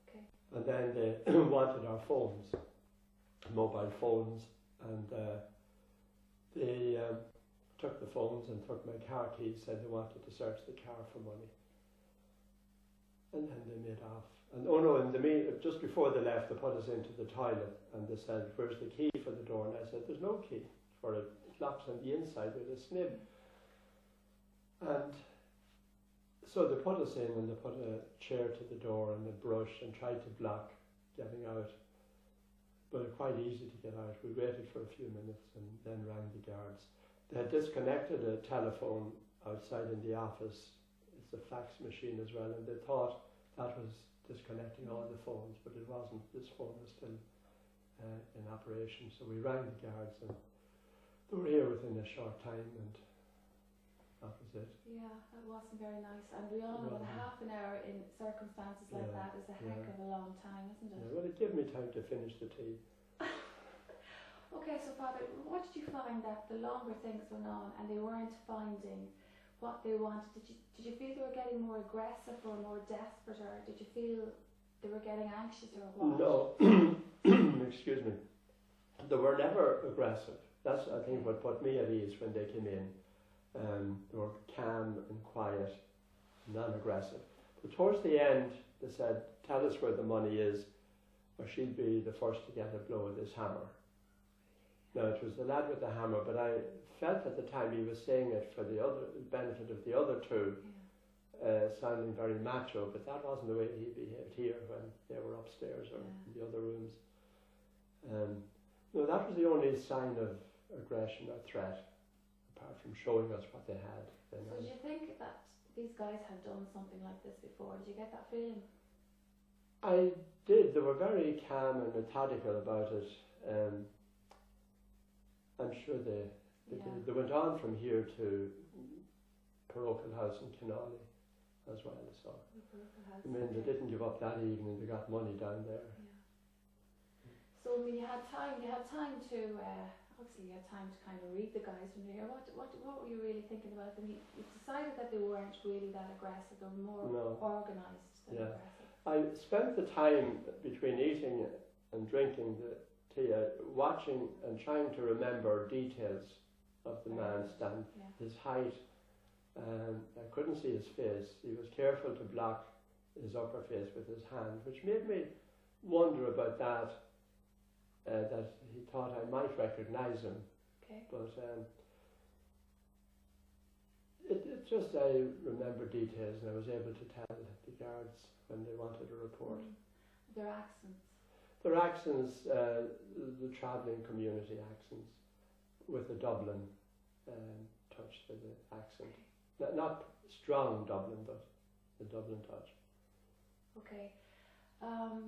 S1: Okay.
S10: And then they wanted our phones, mobile phones, and they took the phones and took my car keys. Said they wanted to search the car for money, and then they made off. And oh no! Just before they left, they put us into the toilet, and they said, "Where's the key for the door?" And I said, "There's no key for it. It locks on the inside with a snib." And so they put us in, and they put a chair to the door and a brush and tried to block getting out. But it's quite easy to get out. We waited for a few minutes and then rang the guards. They had disconnected a telephone outside in the office. It's a fax machine as well, and they thought that was disconnecting all the phones, but it wasn't. This phone was still in operation. So we rang the guards, and they were here within a short time, and that was it.
S1: Yeah, that wasn't very nice. And we all know that half an hour in circumstances like that is a heck of a long time, isn't it?
S10: Yeah, well, it gave me time to finish the tea.
S1: Okay, so Father, what did you find that the longer things went on and they weren't finding what they wanted, did you feel they were getting more aggressive or more desperate, or did you feel they were getting anxious, or what?
S10: No, excuse me. They were never aggressive. That's, I think, what put me at ease when they came in. They were calm and quiet, non-aggressive. But towards the end, they said, "Tell us where the money is, or she'll be the first to get a blow of this hammer." Now, it was the lad with the hammer, but I felt at the time he was saying it for the benefit of the other two, sounding very macho, but that wasn't the way he behaved here when they were upstairs or in the other rooms. No, that was the only sign of aggression or threat, apart from showing us what they had.
S1: So did you think that these guys had done something like this before? Did you get that feeling?
S10: I did. They were very calm and methodical about it. I'm sure they did. They went on from here to parochial house in Kinali as well. So I mean, they didn't give up that evening. They got money down there.
S1: Yeah. So I mean, you had time to obviously you had time to kind of read the guys from here. What were you really thinking about them? You decided that they weren't really that aggressive. They were more organised than aggressive.
S10: I spent the time between eating and drinking the tea, watching and trying to remember details of the man stand. His height. I couldn't see his face. He was careful to block his upper face with his hand, which made me wonder about that. That he thought I might recognise him.
S1: Okay.
S10: But it just, I remember details, and I was able to tell the guards when they wanted a report.
S1: Their accents.
S10: Their accents, the travelling community accents, with a Dublin touch to the accent. Not strong Dublin, but the Dublin touch.
S1: Okay.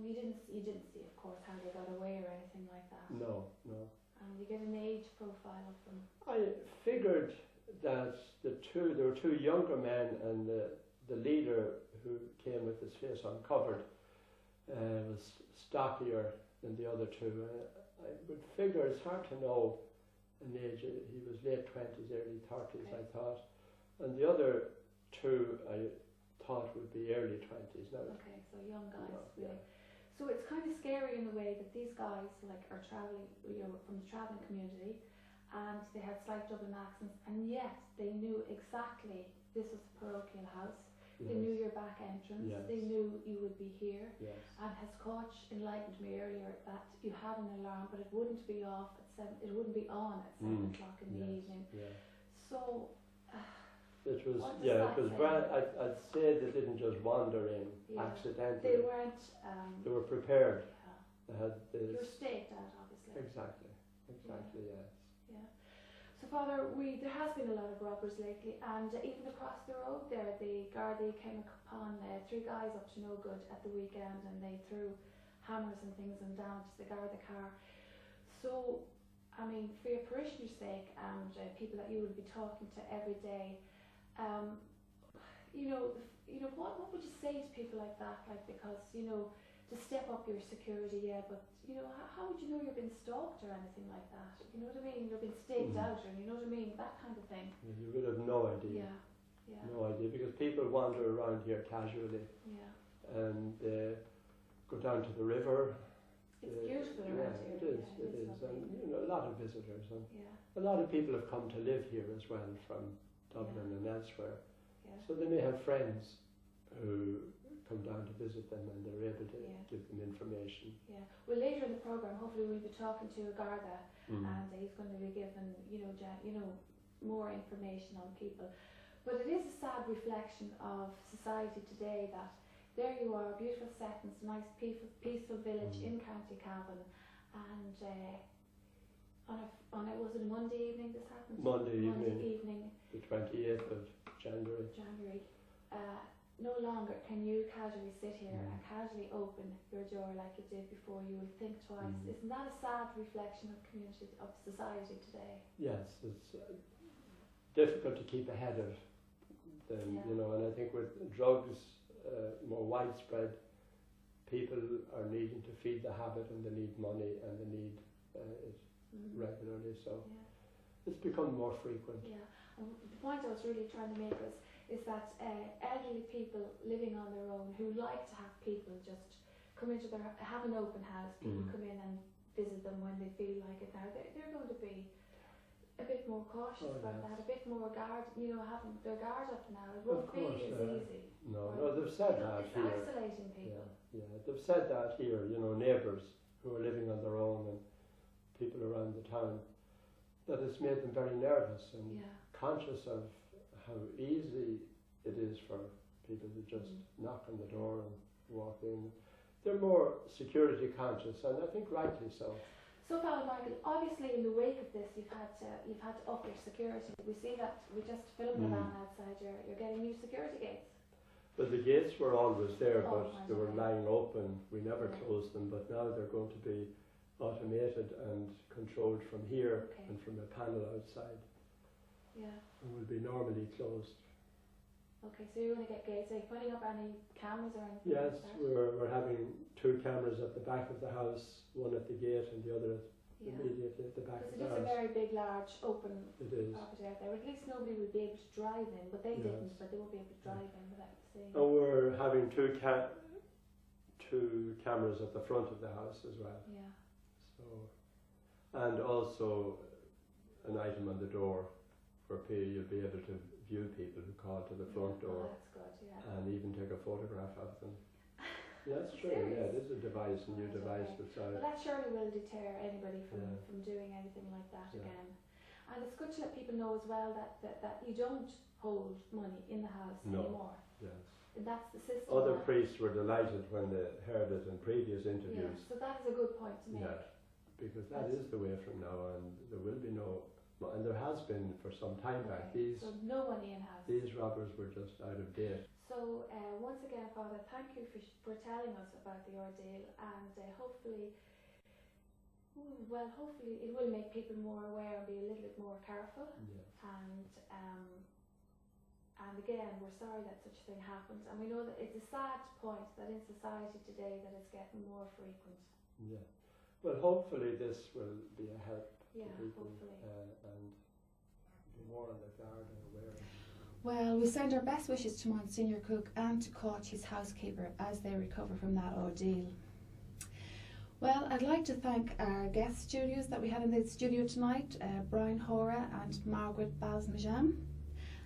S1: You didn't see, of course, how they got away or anything like that.
S10: No.
S1: You get an age age profile of them?
S10: I figured that there were two younger men, and the leader who came with his face uncovered was stockier than the other two. I would figure it's hard to know an age. He was late 20s, early 30s, I thought. And the other two I thought would be early 20s now.
S1: Okay, so young guys,
S10: Yeah.
S1: really. So it's kind of scary in a way that these guys are travelling, from the travelling community, and they had slight Dublin accents, and yet they knew exactly this was the parochial house. They knew your back entrance.
S10: Yes.
S1: They knew you would be here.
S10: Yes.
S1: And has Koch enlightened me earlier that you had an alarm, but it wouldn't be off at 7. It wouldn't be on at 7 o'clock in the evening.
S10: Yeah.
S1: So.
S10: It was,
S1: what does
S10: yeah,
S1: that
S10: it was
S1: say?
S10: I'd say they didn't just wander in accidentally.
S1: They weren't.
S10: They were prepared.
S1: Yeah.
S10: They had this.
S1: You're staked out, obviously.
S10: Exactly, yes.
S1: Yeah. So, Father, there has been a lot of robbers lately, and even across the road there, the Gardaí came upon 3 guys up to no good at the weekend, and they threw hammers and things and damaged the Garda car. So, I mean, for your parishioners' sake and people that you would be talking to every day, what would you say to people like that? Like, because to step up your security, but how would you know you're being stalked or anything like that? You know what I mean? You're being staked out, or you know what I mean? That kind of thing.
S10: You would have no idea.
S1: Yeah.
S10: No idea, because people wander around here casually.
S1: Yeah.
S10: And go down to the river.
S1: It's beautiful around here.
S10: It is. And a lot of visitors, and
S1: Yeah.
S10: a lot of people have come to live here as well from Dublin and elsewhere.
S1: Yeah.
S10: So they may have friends who come down to visit them, and they're able to give them information.
S1: Yeah. Well, later in the programme, hopefully we'll be talking to a Garda, and he's going to be given, more information on people. But it is a sad reflection of society today that there you are, beautiful settings, nice peaceful village in County Cavan, and was it a Monday evening this happened?
S10: Monday
S1: evening,
S10: the 28th of January.
S1: No longer can you casually sit here and casually open your door like you did before. You will think twice. Isn't that a sad reflection of community, of society today?
S10: Yes, it's difficult to keep ahead of them, and I think with drugs more widespread, people are needing to feed the habit, and they need money, and they need it regularly, so it's become more frequent.
S1: Yeah, and the point I was really trying to make is that elderly people living on their own who like to have people just come into have an open house, people come in and visit them when they feel like it now, they're going to be a bit more cautious about that, a bit more having their guard up now. It won't be as easy.
S10: No, they've said that here.
S1: It's isolating people.
S10: Yeah, they've said that here, neighbours who are living on their own and people around the town, that it's made them very nervous and conscious of how easy it is for people to just knock on the door and walk in. They're more security conscious, and I think rightly so.
S1: So, Father Michael, obviously in the wake of this, you've had to up your security. We see that we just filmed the van outside. You're getting new security gates.
S10: But the gates were always there, but they were lying open. We never closed them, but now they're going to be automated and controlled from here and from a panel outside.
S1: Yeah.
S10: And will be normally closed.
S1: Okay, so you're going to get gates. Are you putting up any cameras or anything?
S10: Yes,
S1: like that?
S10: we're having 2 cameras at the back of the house, one at the gate and the other immediately at the back of the house.
S1: Because it is a very big, large, open property out there. At least nobody would be able to drive in, but they didn't, but they won't be able to drive in without seeing.
S10: And we're having 2 cameras at the front of the house as well.
S1: Yeah.
S10: So, and also an item on the door where you'll be able to view people who call to the front door.
S1: That's good,
S10: and even take a photograph of them. That's true, it is a device, a new device that's out.
S1: But that surely will deter anybody from doing anything like that again. And it's good to let people know as well that you don't hold money in the house anymore.
S10: Yes.
S1: And that's the system.
S10: Other priests were delighted when they heard it in previous interviews.
S1: So that is a good point to make.
S10: Yeah, because that is the way from now, and there will be no, and there has been for some time back.
S1: So no money in house.
S10: These robbers were just out of date.
S1: So once again, Father, thank you for telling us about the ordeal, and hopefully Well, hopefully it will make people more aware and be a little bit more careful.
S10: Yes.
S1: And again, we're sorry that such a thing happens, and we know that it's a sad point that in society today that it's getting more frequent.
S10: Yeah. Well, hopefully this will be a help
S1: Yeah,
S10: to people
S1: hopefully.
S10: and be more on their guard and aware.
S1: Well, we send our best wishes to Monsignor Cooke and to Cooke, his housekeeper, as they recover from that ordeal. Well, I'd like to thank our guest studios that we had in the studio tonight, Brian Hora and Margaret Basmajian.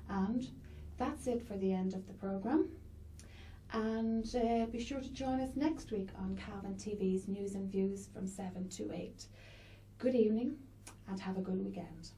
S1: And that's it for the end of the programme. And be sure to join us next week on Cavan TV's News and Views from 7 to 8. Good evening and have a good weekend.